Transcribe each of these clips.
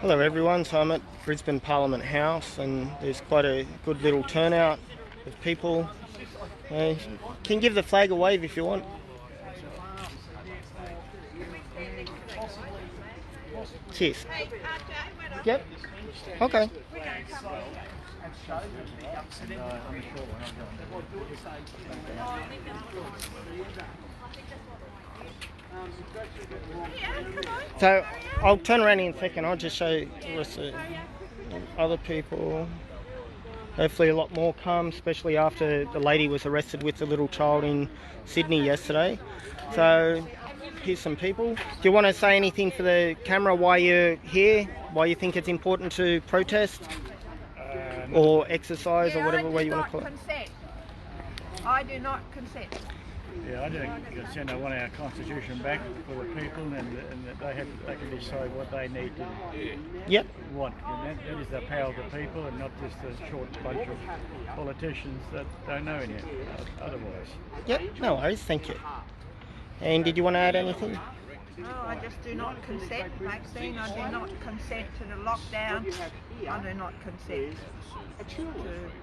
Hello everyone, so I'm at Brisbane Parliament House and there's quite a good little turnout of people. Can you give the flag a wave if you want? Cheers. Yep. Okay. So I'll turn around in a second. I'll just show you the rest of other people. Hopefully a lot more come, especially after the lady was arrested with the little child in Sydney yesterday. So here's some people. Do you want to say anything for the camera why you're here? Why you think it's important to protest or exercise or whatever way you want to call it? I do not consent. Yeah, I don't consent. I want our constitution back for the people, and that they can decide what they need to want. And that is the power of the people, and not just a short bunch of politicians that don't know any otherwise. Yep, no worries, thank you. And did you want to add anything? No, I just do not consent. Vaccine, I do not consent to the lockdown. I do not consent to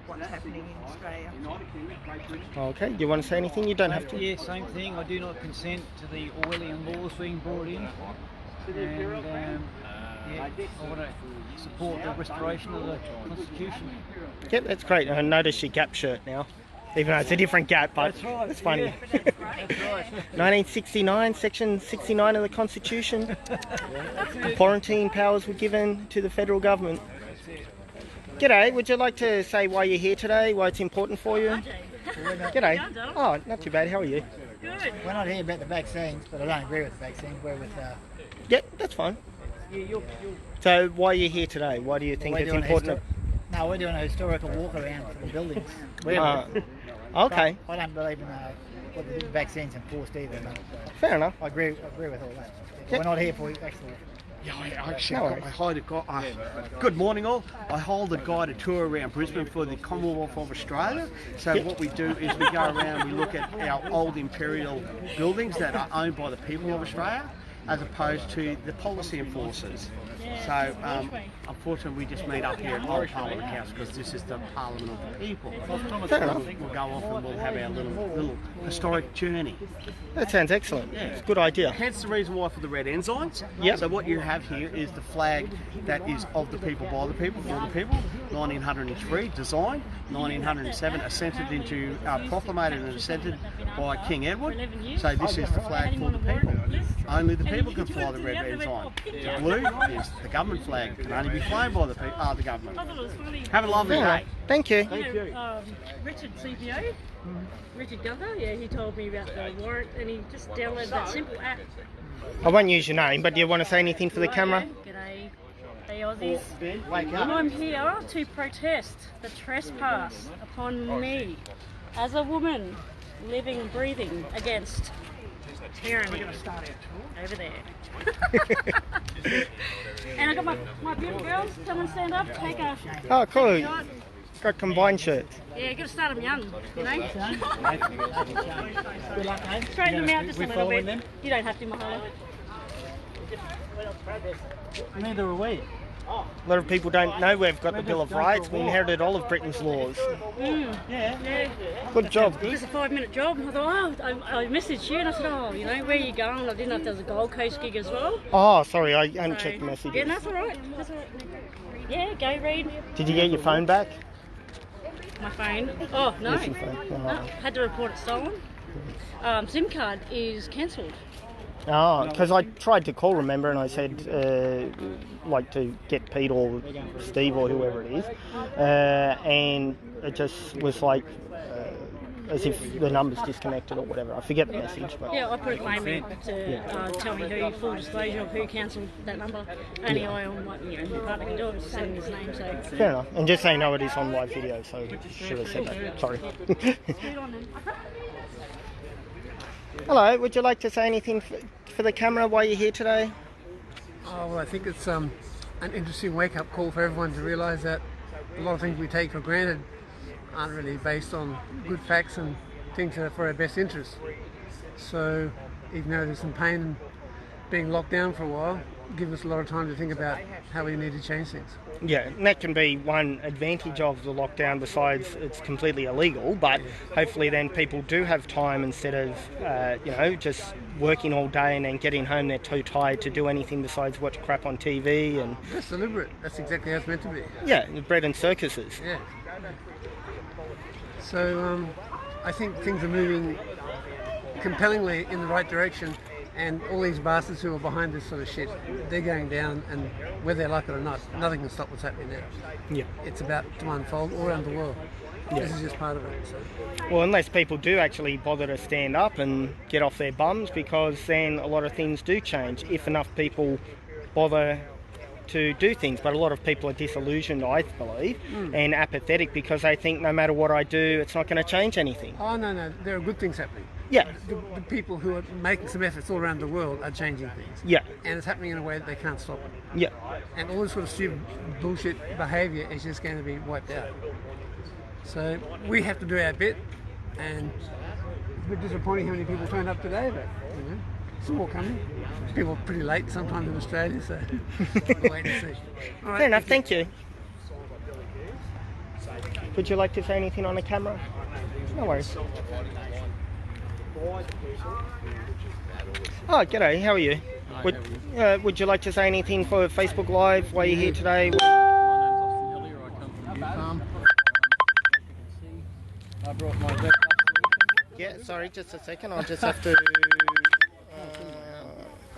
what's happening in Australia. Okay, do you want to say anything? You don't have to. Yeah, same thing. I do not consent to the Orwellian laws being brought in. And I want to support the restoration of the Constitution. Yep, that's great. I noticed your Gap shirt now. Even though it's a different Gap, but that's right. It's funny. Yeah, that's right. 1969, Section 69 of the Constitution. Quarantine powers were given to the federal government. G'day, would you like to say why you're here today, why it's important for you? Arjay. G'day. Oh, not too bad. How are you? Good. We're not here about the vaccines, but I don't agree with the vaccines. We're with... Yep, that's fine. So why are you here today? Why do you think it's important? No, we're doing a historical walk around for the buildings. Okay. I don't believe in what the vaccines enforced either. Fair enough. I agree with all that. We're not here for actually... Good morning all. I hold a guided tour around Brisbane for the Commonwealth of Australia. So what we do is we go around, we look at our old imperial buildings that are owned by the people of Australia, as opposed to the policy enforcers. So unfortunately we just meet up here at Old Parliament House because this is the Parliament of the people. Fair enough. We'll go off and we'll have our little historic journey. That sounds excellent. Yeah. It's a good idea. Hence the reason why for the red ensigns. Yep. So what you have here is the flag that is of the people, by the people, for the people. 1903 designed, 1907 assented into, proclamated and assented by King Edward. So this is the flag for the people. Only the people can fly the red ensign. The blue is the government flag. Can only be flown by the government. Have a lovely day. Thank you. Richard CPO, Richard Gunther, he told me about the warrant and he just downloaded that simple app. I won't use your name, but do you want to say anything for the camera? G'day, hey Aussies. I'm here to protest the trespass upon me as a woman living and breathing against tyranny over there. And I got my beautiful girls, come and stand up, take a cool. shot. Got combined shirts. Yeah, you got to start them young, you know. Good luck, mate. Straighten them out just a little bit. You don't have to, Mahalo. Neither are we. A lot of people don't know we've got the Bill of Rights. We inherited all of Britain's laws. Yeah. Good job. It was a 5-minute job. I thought, I messaged you and I said, where are you going? I didn't know if there was a Gold Coast gig as well. Oh, sorry, I haven't checked the messages. Yeah, that's all right. Yeah, go read. Did you get your phone back? My phone? Oh, no. Yes, your phone. No, had to report it stolen. SIM card is cancelled. Oh, because I tried to call, remember, and I said, like to get Pete or Steve or whoever it is, and it just was like, as if the number's disconnected or whatever. I forget the message. But yeah, I put a claim in to tell me who, full disclosure of who cancelled that number. Only I on what my partner can do it, sending his name, so. Fair enough. And just so you know, it is on live video, so should have said that. Sorry. Hello, would you like to say anything for the camera why you're here today? Oh, well, I think it's an interesting wake-up call for everyone to realise that a lot of things we take for granted aren't really based on good facts and things that are for our best interest. So even though there's some pain in being locked down for a while, give us a lot of time to think about how we need to change things. Yeah, and that can be one advantage of the lockdown, besides it's completely illegal, but hopefully then people do have time instead of, just working all day and then getting home they're too tired to do anything besides watch crap on TV. And That's deliberate. That's exactly how it's meant to be. yeah, bread and circuses. Yeah. So I think things are moving compellingly in the right direction, and all these bastards who are behind this sort of shit, they're going down, and whether they like it or not, nothing can stop what's happening now. Yeah. It's about to unfold all around the world. Yeah. This is just part of it. So. Well, unless people do actually bother to stand up and get off their bums, because then a lot of things do change if enough people bother to do things. But a lot of people are disillusioned, I believe, and apathetic because they think no matter what I do, it's not going to change anything. Oh, no, there are good things happening. Yeah. The people who are making some efforts all around the world are changing things. Yeah. And it's happening in a way that they can't stop it. Yeah. And all this sort of stupid bullshit behaviour is just going to be wiped out. So we have to do our bit, and it's a bit disappointing how many people turned up today, but it's more coming. People are pretty late sometimes in Australia, so we'll wait and see. All right, fair enough, thank you. Would you like to say anything on the camera? No worries. Oh, g'day, how are you? Would you like to say anything for Facebook Live while you're here today? My name's Austin Hillier, I come from Newfarm. I brought my vet. Yeah, sorry, just a second. I'll just have to.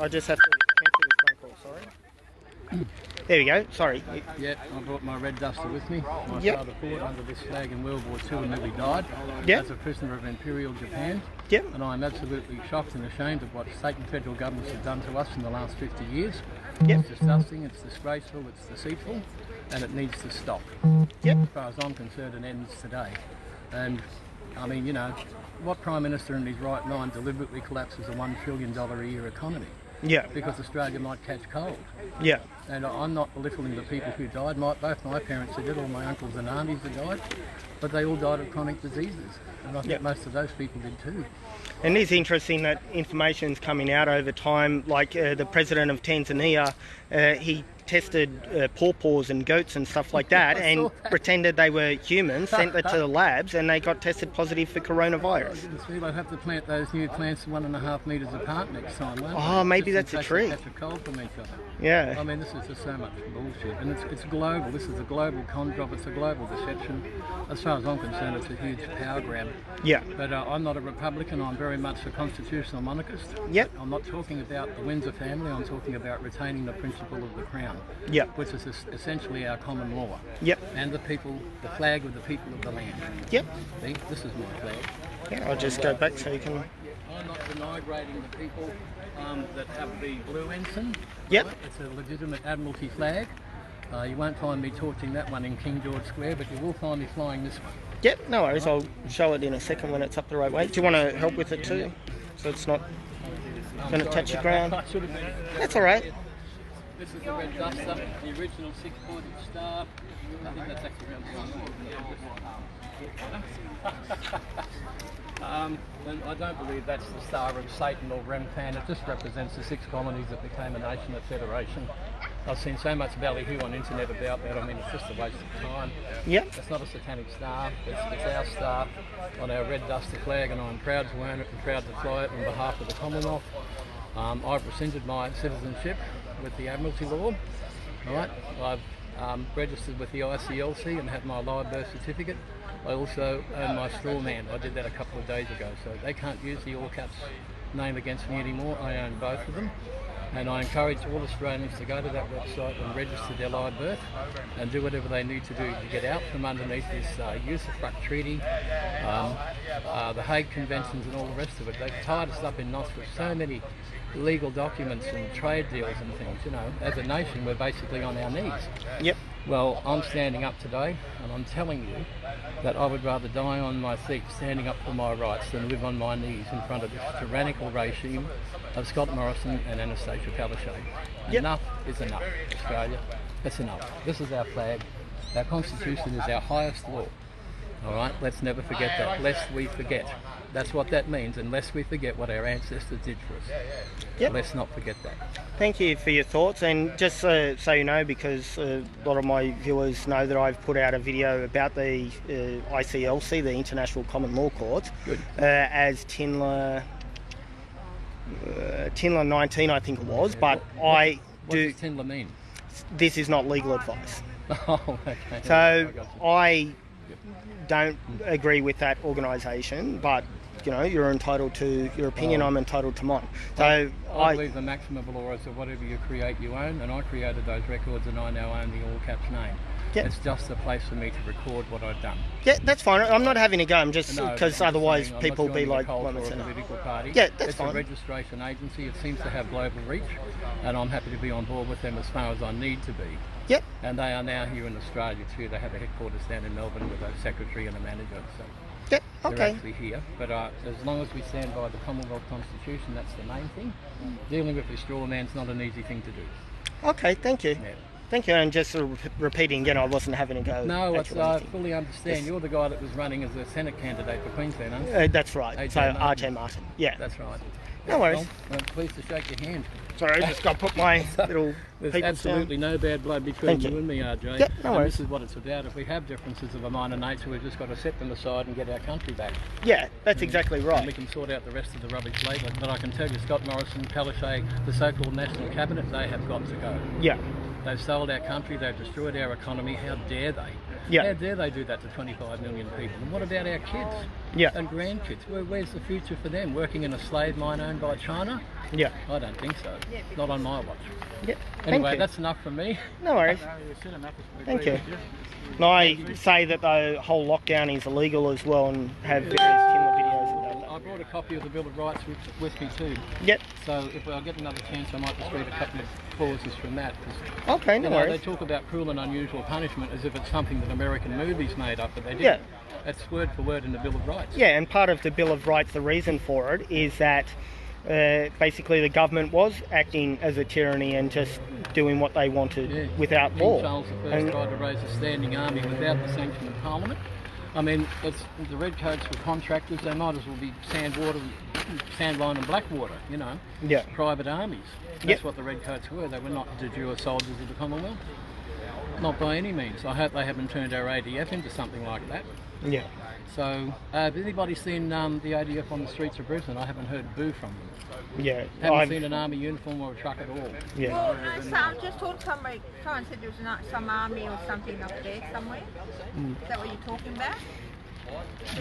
I just have to cancel this phone call. Sorry. There we go. Sorry. Yeah, I brought my red duster with me. My Yep. father fought under this flag in World War II and nearly died Yep. as a prisoner of Imperial Japan. Yep. And I'm absolutely shocked and ashamed of what state and federal governments have done to us in the last 50 years. Yep. It's disgusting, it's disgraceful, it's deceitful, and it needs to stop. Yep. As far as I'm concerned, it ends today. And I mean, what Prime Minister in his right mind deliberately collapses a $1 trillion a year economy? Yeah. Because Australia might catch cold. Yeah. And I'm not belittling the people who died. Both my parents did, all my uncles and aunties that died, but they all died of chronic diseases. And I think most of those people did too. And it's interesting that information's coming out over time, like the president of Tanzania, he tested pawpaws and goats and stuff like that and pretended they were humans, sent it to the labs, and they got tested positive for coronavirus. They'll have to plant those new plants 1.5 metres apart next time, won't they? Oh, maybe that's a tree. Catch a cold from each other. Yeah. I mean, this is just so much bullshit, and it's global. This is a global con job. It's a global deception. As far as I'm concerned, it's a huge power grab. Yeah. But I'm not a Republican. I'm very much a constitutional monarchist. Yep. I'm not talking about the Windsor family. I'm talking about retaining the principle of the Crown. Yep. Which is essentially our common law. Yep. And the people, the flag with the people of the land. Yep. See, this is my flag. Yeah, I'll just go back so you can. I'm not denigrating the people that have the blue ensign. Yep. Right? It's a legitimate Admiralty flag. You won't find me torching that one in King George Square, but you will find me flying this one. Yep, no worries. I'll show it in a second when it's up the right way. Do you want to help with it too? So it's not going to touch the ground? That's all right. This is the red duster, the original 6-pointed star. I think that's actually around and I don't believe that's the Star of Satan or Rempan. It just represents the 6 colonies that became a nation of federation. I've seen so much ballyhoo on internet about that. I mean, it's just a waste of time. Yep. It's not a satanic star. It's our star on our red duster flag, and I'm proud to own it and proud to fly it on behalf of the Commonwealth. I've rescinded my citizenship with the Admiralty law. Right. I've registered with the ICLC and have my live birth certificate. I also own my straw man. I did that a couple of days ago, so they can't use the All Caps name against me anymore. I own both of them, and I encourage all Australians to go to that website and register their live birth and do whatever they need to do to get out from underneath this usufruct treaty, the Hague Conventions and all the rest of it. They've tied us up in knots with so many legal documents and trade deals and things. As a nation, we're basically on our knees. Yep. Well, I'm standing up today, and I'm telling you that I would rather die on my seat standing up for my rights than live on my knees in front of this tyrannical regime of Scott Morrison and Anastasia Palaszczuk. Yep. Enough is enough, Australia. That's enough. This is our flag. Our constitution is our highest law. All right, let's never forget that, lest we forget. That's what that means, unless we forget what our ancestors did for us. Yep. Let's not forget that. Thank you for your thoughts, and just so you know, because a lot of my viewers know that I've put out a video about the ICLC, the International Common Law Courts, as TINLA 19, I think it was, but what does TINLA mean? This is not legal advice. Oh, okay. So I don't agree with that organisation, but you're entitled to your opinion. I'm entitled to mine. So I believe the maximum law is that whatever you create, you own, and I created those records, and I now own the all caps name. Yep. It's just a place for me to record what I've done. Yeah, that's fine. I'm not having a go. I'm just because otherwise people will be like, or a political party. Yeah, that's fine. It's a registration agency. It seems to have global reach, and I'm happy to be on board with them as far as I need to be. Yep. And they are now here in Australia too. They have a headquarters down in Melbourne with a secretary and a manager. So yep. Okay. They're actually here. But as long as we stand by the Commonwealth Constitution, that's the main thing. Dealing with the straw man's not an easy thing to do. Okay. Thank you. Yeah. Thank you, and just repeating again, I wasn't having a go. No, I fully understand. Yes. You're the guy that was running as a Senate candidate for Queensland, aren't you? That's right. Arjay Martin. Yeah. That's right. No worries. Well, I'm pleased to shake your hand. Sorry, I just got to put my little There's absolutely no bad blood between you and me, Arjay. Yep, no worries. This is what it's about. If we have differences of a minor nature, we've just got to set them aside and get our country back. Yeah, that's exactly right. And we can sort out the rest of the rubbish later. But I can tell you, Scott Morrison, Palaszczuk, the so-called National Cabinet, they have got to go. Yeah. They've sold our country, they've destroyed our economy. How dare they? Yeah. How dare they do that to 25 million people? And what about our kids and grandkids? Where's the future for them? Working in a slave mine owned by China? Yeah. I don't think so. Not on my watch. Yeah. Anyway, that's enough from me. No worries. Thank you. And I say that the whole lockdown is illegal as well, and have various TINLA videos about that. I brought a copy of the Bill of Rights with me too. Yep. So if I get another chance, I might just read a couple of clauses from that. Okay, no worries. They talk about cruel and unusual punishment as if it's something that American movies made up, but they didn't. Yeah. That's word for word in the Bill of Rights. Yeah, and part of the Bill of Rights, the reason for it is that basically the government was acting as a tyranny and just doing what they wanted without law. King Charles I tried to raise a standing army without the sanction of Parliament. I mean, it's the redcoats were contractors. They might as well be Sandline and Blackwater, Yeah. Private armies. That's what the redcoats were. They were not de jure soldiers of the Commonwealth. Not by any means. I hope they haven't turned our ADF into something like that. Yeah. So, has anybody seen the ADF on the streets of Brisbane? I haven't heard boo from them. Yeah. Haven't seen an army uniform or a truck at all. Yeah. Well, no, I just heard someone said there was some army or something up there somewhere. Is that what you're talking about?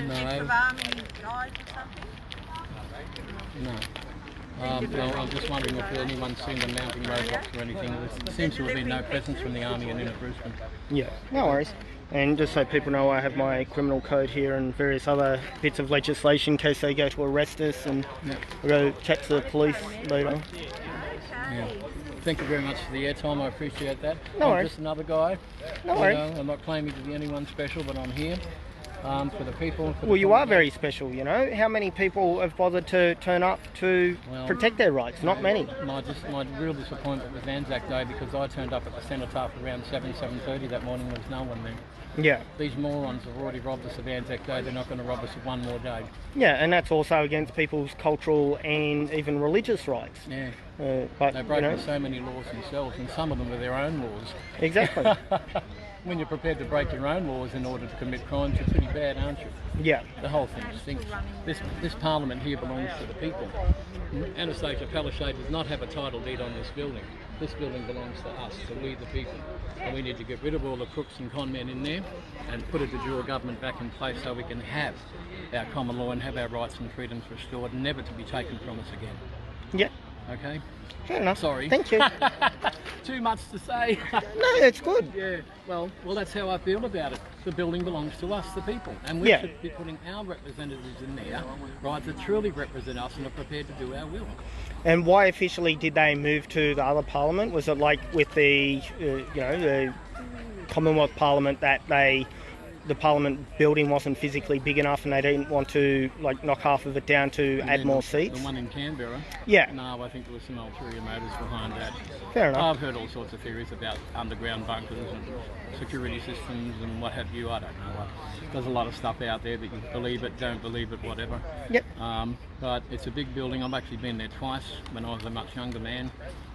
No. Of army guys or something? No. No, I'm just wondering if anyone's seen the mounting roadblocks or anything. There seems to have been no presence from the army in inner Brisbane. Yeah, no worries. And just so people know, I have my criminal code here and various other bits of legislation in case they go to arrest us, and we'll go chat to the police later. Yeah. Thank you very much for the airtime, I appreciate that. No I'm worries. just another guy. No worries. I'm not claiming to be anyone special, but I'm here for the people. Well, you are very special, How many people have bothered to turn up to protect their rights? Not many. My real disappointment was Anzac Day, because I turned up at the cenotaph around 7:30 that morning. There was no one there. Yeah. These morons have already robbed us of Anzac Day. They're not going to rob us of one more day. Yeah, and that's also against people's cultural and even religious rights. Yeah. But they've broken so many laws themselves, and some of them are their own laws. Exactly. When you're prepared to break your own laws in order to commit crimes, you're pretty bad, aren't you? Yeah. The whole thing stinks. This Parliament here belongs to the people. Anastasia Palaszczuk does not have a title deed on this building. This building belongs to us, to we the people. And we need to get rid of all the crooks and con men in there and put a de jure government back in place so we can have our common law and have our rights and freedoms restored, never to be taken from us again. Yeah. Okay? Fair enough. Sorry. Thank you. Too much to say. No, it's good. Yeah. Well, that's how I feel about it. The building belongs to us, the people, and we should be putting our representatives in there, right, that truly represent us and are prepared to do our will. And why officially did they move to the other parliament? Was it like with the, the Commonwealth Parliament that they the Parliament building wasn't physically big enough and they didn't want to like knock half of it down to add more seats. The one in Canberra? Yeah. No, I think there was some ulterior motives behind that. Fair enough. I've heard all sorts of theories about underground bunkers and security systems and what have you. I don't know. There's a lot of stuff out there that you believe it, don't believe it, whatever. Yep. But it's a big building. I've actually been there twice when I was a much younger man.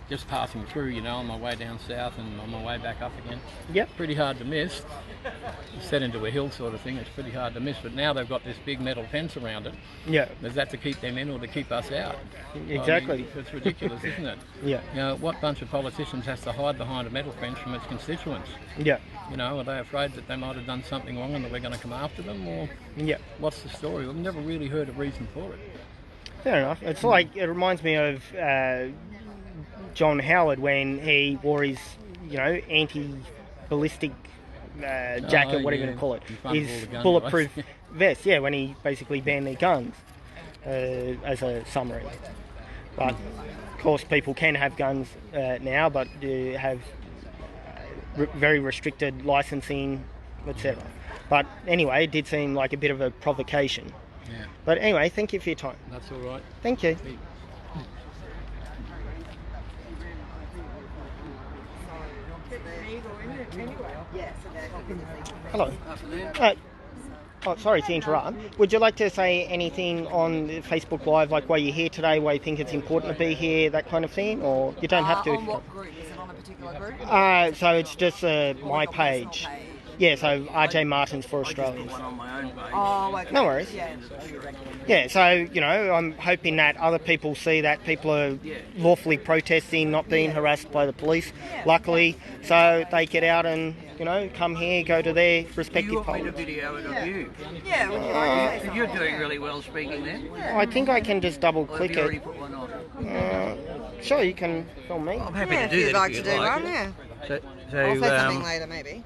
Just passing through, you know, on my way down south and on my way back up again. Yep. Pretty hard to miss. It's set into a hill sort of thing. It's pretty hard to miss. But now they've got this big metal fence around it. Yeah. Is that to keep them in or to keep us out? Exactly. I mean, it's ridiculous, isn't it? Yeah. You know, what bunch of politicians has to hide behind a metal fence from its constituents? Yeah. You know, are they afraid that they might have done something wrong and that we're going to come after them? Or yeah. What's the story? We've never really heard a reason for it. Fair enough. It's like, it reminds me of John Howard when he wore his, you know, anti-ballistic jacket, whatever you want to call it, his bulletproof vest, yeah, when he basically banned their guns as a summary. But of course people can have guns now, but have very restricted licensing, etc. But anyway, it did seem like a bit of a provocation. Yeah. But anyway, thank you for your time. That's all right. Thank you. Hello. Oh, sorry to interrupt. Would you like to say anything on Facebook Live, like why you're here today, why you think it's important to be here, that kind of thing? Or you don't have to. On what group? Is it on a particular group? So it's just my page. Yeah, so Arjay Martins for Australians. Oh, okay. No worries. Yeah, so, you know, I'm hoping that other people see that people are lawfully protesting, not being harassed by the police, luckily, so they get out and, you know, come here, go to their respective polls. You made a video of you. Yeah, would you like to say You're doing really well speaking then. I think I can just double Or have click you already it. put one on? Sure, you can film me. I'm happy Yeah, to if do you'd that like if to you'd do like. one, yeah. So, I'll say something later, maybe.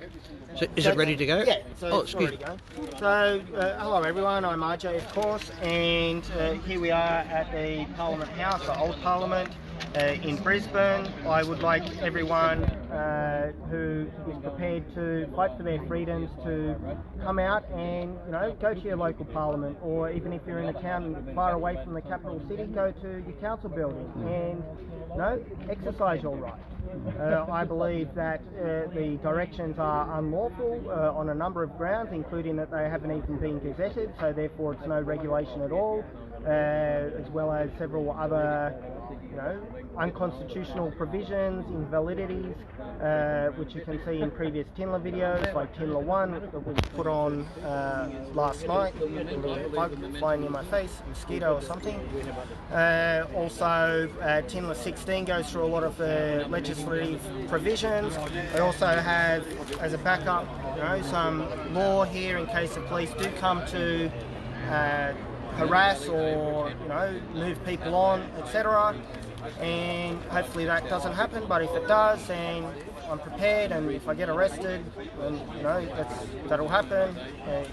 So is it ready to go? Yeah, so oh, it's excuse ready me. to go. So, hello everyone, I'm Arjay, of course, and here we are at the Parliament House, the old Parliament in Brisbane. I would like everyone who is prepared to fight for their freedoms to come out and, you know, go to your local Parliament, or even if you're in a town far away from the capital city, go to your council building and, you know, exercise your right. I believe that the directions are unlawful on a number of grounds, including that they haven't even been gazetted, so therefore it's no regulation at all, as well as several other, you know, unconstitutional provisions, invalidities, which you can see in previous TINLA videos, like TINLA 1 that was put on last night, a little bug flying in my face, a mosquito or something. Also, TINLA 16 goes through a lot of the legislative provisions. I also have, as a backup, you know, some law here in case the police do come to harass or, you know, move people on, etc. And hopefully that doesn't happen, but if it does, then I'm prepared, and if I get arrested, then, you know, that'll happen.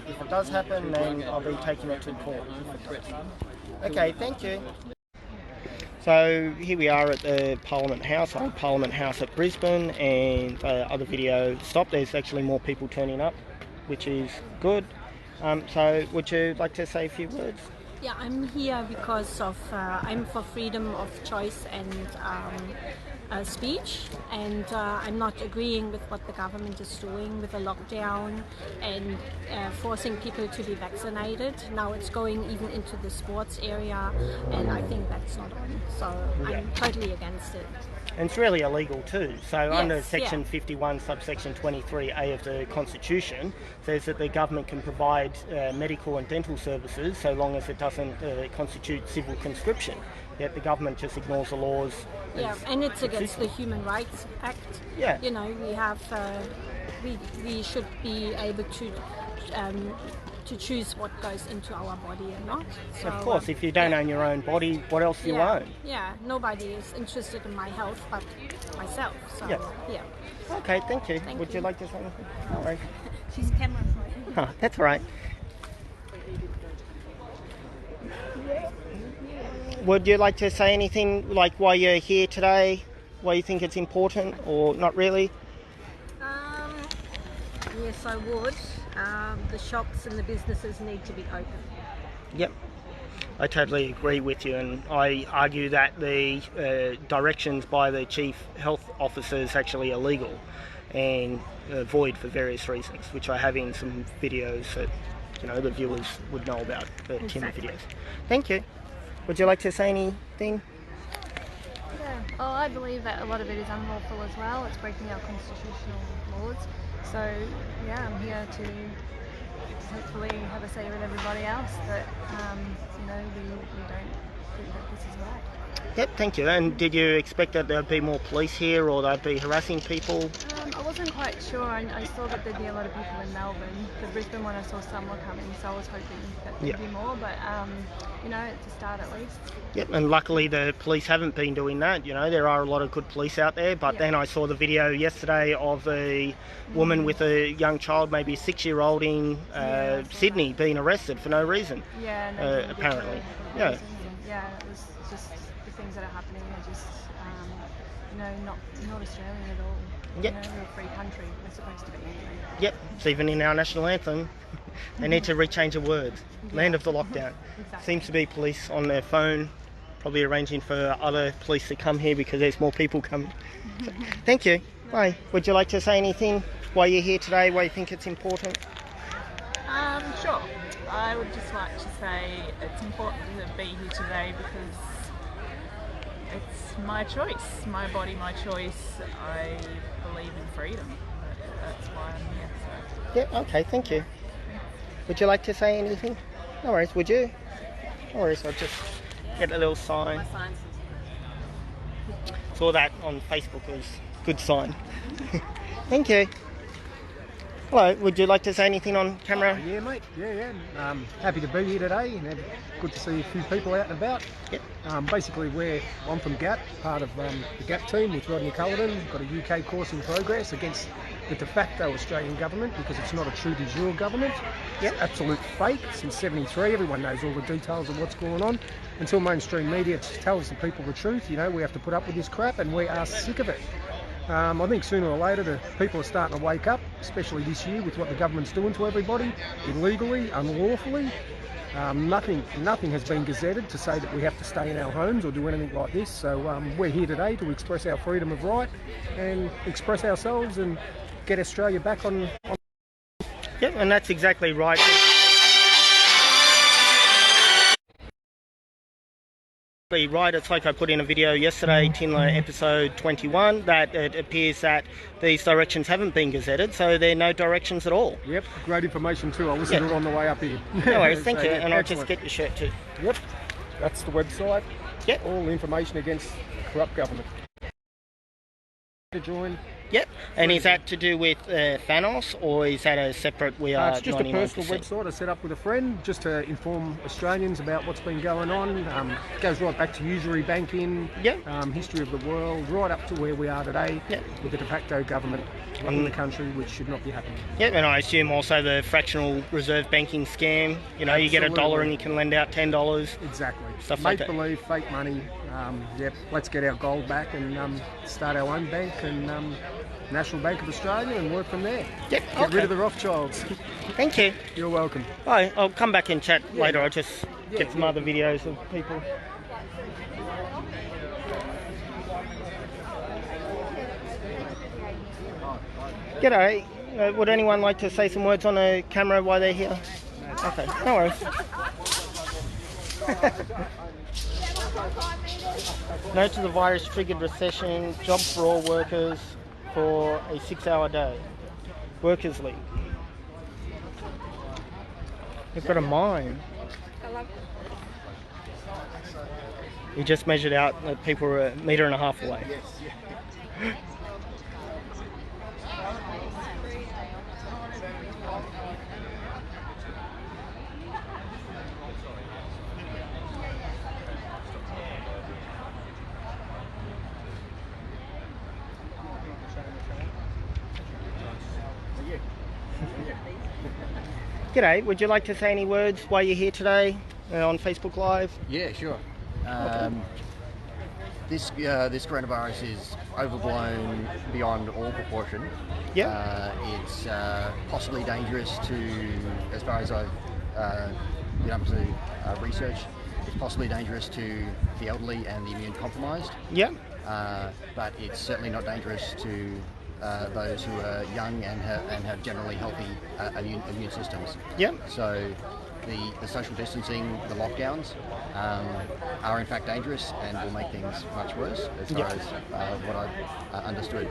If it does happen, then I'll be taking it to court. Okay, thank you. So here we are at the Parliament House, old Parliament House at Brisbane, and the other video stopped. There's actually more people turning up, which is good. So would you like to say a few words? Yeah, I'm here because of I'm for freedom of choice and speech, and I'm not agreeing with what the government is doing with the lockdown and forcing people to be vaccinated. Now it's going even into the sports area, and I think that's not on. So I'm totally against it. And it's really illegal too. So Yes, under section 51 subsection 23A of the Constitution says that the government can provide medical and dental services so long as it doesn't constitute civil conscription. Yet the government just ignores the laws. Yeah, and it's against the Human Rights Act. Yeah. You know, we have we should be able to choose what goes into our body and not. So, of course, if you don't own your own body, what else do you own? Yeah, nobody is interested in my health but myself. So, yeah. Okay, thank you. Thank Would you like to say anything? All right. She's camera shy. Oh, that's all right. Would you like to say anything, like why you're here today, why you think it's important, or not really? Yes, I would. the shops and the businesses need to be open. Yep. I totally agree with you, and I argue that the directions by the chief health officer is actually illegal and void for various reasons, which I have in some videos that the viewers would know about, the TINLA videos. Thank you. Would you like to say anything? Yeah, well, I believe that a lot of it is unlawful as well. It's breaking our constitutional laws. So yeah, I'm here to hopefully have a say with everybody else that we don't think that this is right. Yep, thank you. And did you expect that there'd be more police here, or they'd be harassing people? I wasn't quite sure. I saw that there'd be a lot of people in Melbourne. The Brisbane one, I saw some were coming, so I was hoping that there'd be more. But it's a start at least. Yep, and luckily the police haven't been doing that. There are a lot of good police out there. But then I saw the video yesterday of a woman with a young child, maybe a 6-year-old in Sydney, being arrested for no reason. Yeah, no, apparently. Yeah, it was just the things that are happening are just, not Australian at all. Yep. We're a free country. We're supposed to be anyway. Yep, it's even in our national anthem. They need to rechange the words. Land of the lockdown. Exactly. Seems to be police on their phone, probably arranging for other police to come here because there's more people coming. So, thank you. Bye. Would you like to say anything why you're here today, why you think it's important? Sure. I would just like to say it's important to be here today because it's my choice, my body, my choice. I believe in freedom. That's why I'm here. So. Yeah, okay, thank you. Would you like to say anything? No worries, would you? No worries, I'll just get a little sign. Saw that on Facebook, it was a good sign. Thank you. Hello, would you like to say anything on camera? Yeah, mate. Yeah. Happy to be here today, and good to see a few people out and about. Yep. Basically, I'm from GAP, part of the GAP team with Rodney Cullinan. We've got a UK course in progress against the de facto Australian government because it's not a true de jure government. Yep. It's absolute fake. Since '73, everyone knows all the details of what's going on. Until mainstream media tells the people the truth, we have to put up with this crap, and we are sick of it. I think sooner or later the people are starting to wake up, especially this year with what the government's doing to everybody, illegally, unlawfully. Nothing has been gazetted to say that we have to stay in our homes or do anything like this. So we're here today to express our freedom of right and express ourselves and get Australia back on. Yep, and that's exactly right. Right, it's like I put in a video yesterday, TINLA episode 21, that it appears that these directions haven't been gazetted, so there are no directions at all. Yep, great information too. I listened to it on the way up here. No worries, thank you, and excellent. I'll just get your shirt too. Yep, that's the website. Yep. All the information against corrupt government. To join. Yep, and is that to do with Thanos, or is that a separate, we are it's just 99%? A personal website I set up with a friend just to inform Australians about what's been going on. It goes right back to usury banking, history of the world, right up to where we are today with the de facto government running the country, which should not be happening. Yep, and I assume also the fractional reserve banking scam. You get $1 and you can lend out $10. Exactly. Stuff like that. Make believe, fake money. Let's get our gold back and start our own bank and National Bank of Australia and work from there. Yep. Get rid of the Rothschilds. Thank you. You're welcome. Bye. I'll come back and chat later. I'll just get some other videos of people. G'day. Would anyone like to say some words on the camera while they're here? Okay, no worries. No to the virus-triggered recession, job for all workers for a 6-hour day. Workers' League. They've got a mine. He just measured out that people were 1.5 meters away. G'day, would you like to say any words while you're here today on Facebook Live? Yeah, sure. this coronavirus is overblown beyond all proportion. It's possibly dangerous to, as far as I've been able to research, it's possibly dangerous to the elderly and the immune compromised. But it's certainly not dangerous to those who are young and have generally healthy immune systems. So the social distancing, the lockdowns are in fact dangerous and will make things much worse, as far as what I've understood.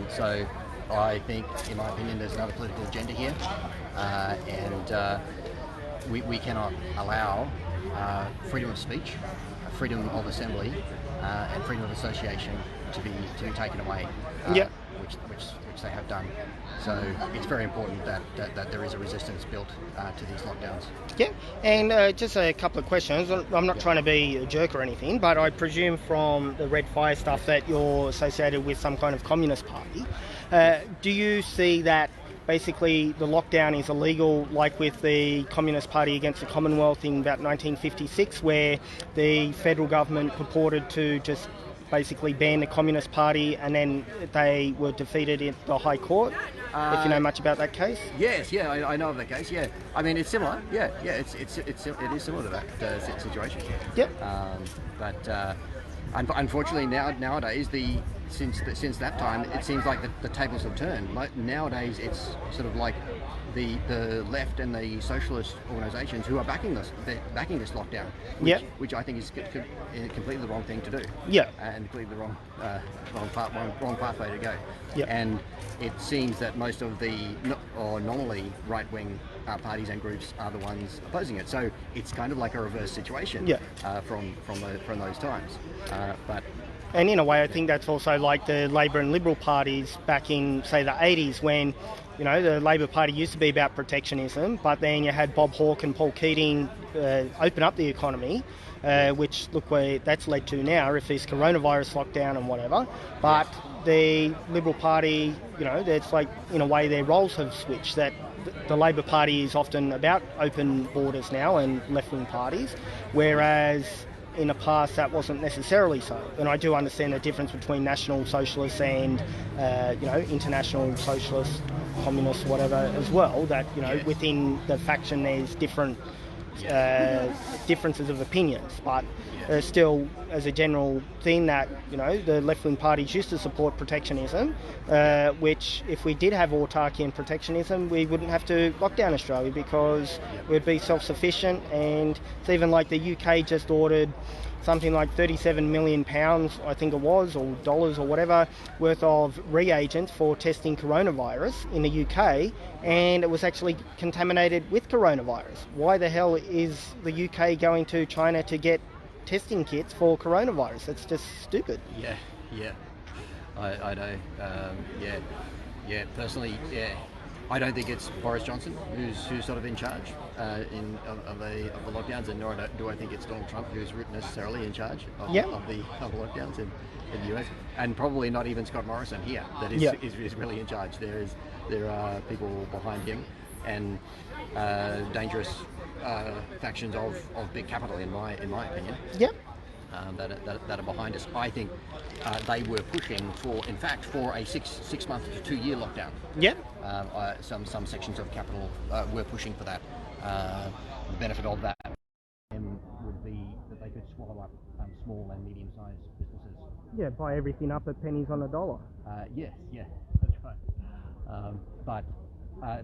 So I think, in my opinion, there's another political agenda here, and we cannot allow freedom of speech, freedom of assembly, and freedom of association to be taken away, which they have done. So it's very important that there is a resistance built to these lockdowns. And just a couple of questions. I'm not trying to be a jerk or anything, but I presume from the Red Fire stuff that you're associated with some kind of communist party. Do you see that basically the lockdown is illegal, like with the Communist Party against the Commonwealth in about 1956, where the federal government purported to just basically ban the Communist Party, and then they were defeated in the High Court? If you know much about that case? Yes, I know of that case. I mean, it's similar. It is similar to that situation. But unfortunately, nowadays, since that time, it seems like the tables have turned. Like, nowadays, it's sort of like the left and the socialist organisations who are backing this lockdown, which I think is completely the wrong thing to do. And completely the wrong pathway to go. And it seems that most of the nominally right-wing parties and groups are the ones opposing it. So it's kind of like a reverse situation from those times. And in a way, I think that's also like the Labor and Liberal parties back in, say, the 80s, when, you know, the Labor Party used to be about protectionism, but then you had Bob Hawke and Paul Keating open up the economy, which, look where that's led to now, if there's coronavirus lockdown and whatever. But the Liberal Party, you know, it's like, in a way, their roles have switched, that the Labor Party is often about open borders now and left-wing parties, whereas in the past that wasn't necessarily so. And I do understand the difference between National Socialists and international socialists, communists, whatever, as well, that within the faction there's different differences of opinions, but still, as a general thing, that the left-wing parties used to support protectionism, which, if we did have autarky and protectionism, we wouldn't have to lock down Australia, because we'd be self-sufficient. And it's even like the UK just ordered something like £37 million, I think it was, or dollars or whatever, worth of reagents for testing coronavirus in the UK, and it was actually contaminated with coronavirus. Why the hell is the UK going to China to get testing kits for coronavirus? It's just stupid. I know. Personally, I don't think it's Boris Johnson who's sort of in charge of the lockdowns, and nor do I think it's Donald Trump who's necessarily in charge of the lockdowns in the US, and probably not even Scott Morrison here that is really in charge. There are people behind him, and dangerous factions of big capital, in my opinion. That are behind us. I think they were pushing for a 6 month to 2 year lockdown. Some sections of capital were pushing for that. The benefit of that would be that they could swallow up small and medium sized businesses. Buy everything up at pennies on a dollar. That's right. But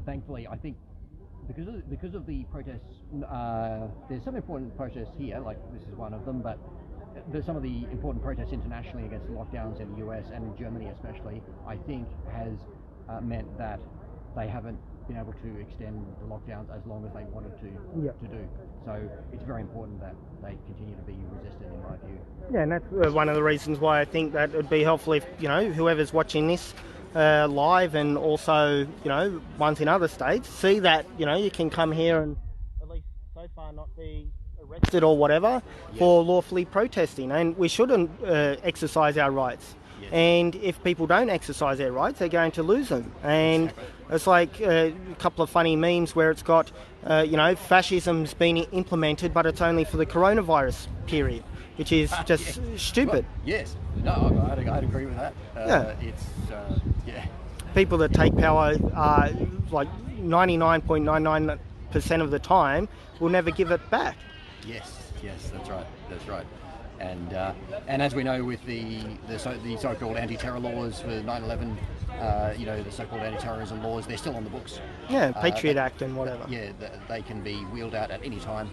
thankfully, I think because of the protests, there's some important protests here, like this is one of them, but there's some of the important protests internationally against the lockdowns in the US and in Germany especially, I think has meant that they haven't been able to extend the lockdowns as long as they wanted to do. So it's very important that they continue to be resisted, in my view. And that's one of the reasons why I think that it would be helpful if, whoever's watching this live, and also, ones in other states, see that, you can come here and at least so far not be arrested or whatever for lawfully protesting, and we shouldn't exercise our rights. And if people don't exercise their rights, they're going to lose them. And it's like a couple of funny memes where it's got, fascism's been implemented, but it's only for the coronavirus period. which is just stupid. Yes, no, I'd agree with that. It's People that take power are like 99.99% of the time will never give it back. Yes, that's right. And as we know with the so-called anti-terror laws for 9/11, the so-called anti-terrorism laws, they're still on the books. Yeah, Patriot Act and whatever. Yeah, they can be wheeled out at any time.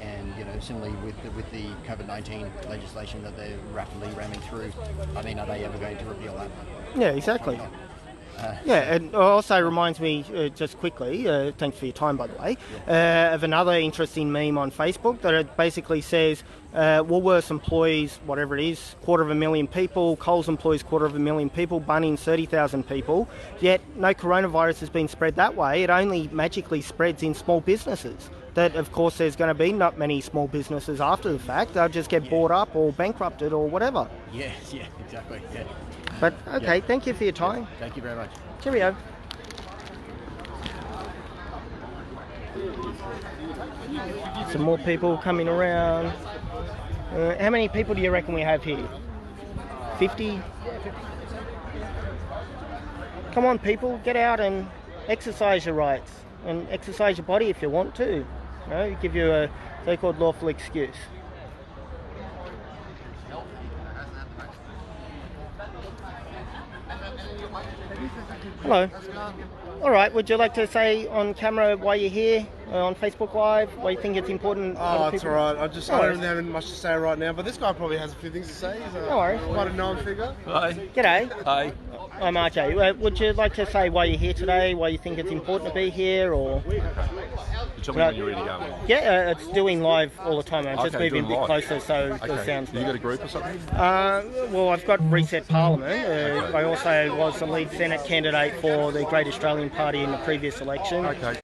And similarly with the COVID-19 legislation that they're rapidly ramming through, I mean, are they ever going to repeal that? Yeah, exactly. And it also reminds me, just quickly, thanks for your time by the way, of another interesting meme on Facebook that it basically says Woolworths employs, whatever it is, 250,000 people, Coles employs 250,000 people, Bunnings 30,000 people, yet no coronavirus has been spread that way. It only magically spreads in small businesses. That, of course, there's going to be not many small businesses after the fact. They'll just get bought up or bankrupted or whatever. Yeah, exactly. Yeah. But, okay, thank you for your time. Yeah, thank you very much. Cheerio. Some more people coming around. How many people do you reckon we have here? 50? Come on, people, get out and exercise your rights and exercise your body if you want to. Give you a so-called lawful excuse. Hello. All right, would you like to say on camera why you're here, on Facebook Live, why you think it's important? Oh, it's all right. I don't have much to say right now, but this guy probably has a few things to say. He's No worries. quite a known figure. Hi. G'day. Hi. I'm Arjay. Would you like to say why you're here today, why you think it's important to be here, or...? Tell me when you're ready to go. Yeah, it's doing live all the time. I'm just Okay, moving a bit doing live. closer so the sound's... You got a group or something? Well, I've got Reset Parliament. I also was the lead Senate candidate for the Great Australian Party in the previous election. Okay.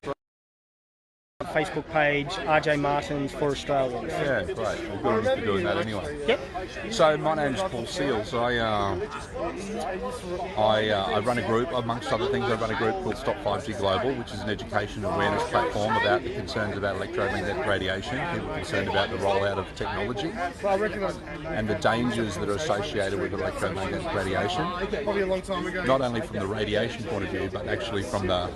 Facebook page, Arjay Martins for Australians. Yeah, great. Well, good on you for doing that anyway. Yep. So my name's Paul Seals. I run a group, amongst other things, I run a group called Stop 5G Global, which is an education awareness platform about the concerns about electromagnetic radiation, people concerned about the rollout of technology and the dangers that are associated with electromagnetic radiation. Probably a long time ago. Not only from the radiation point of view, but actually from the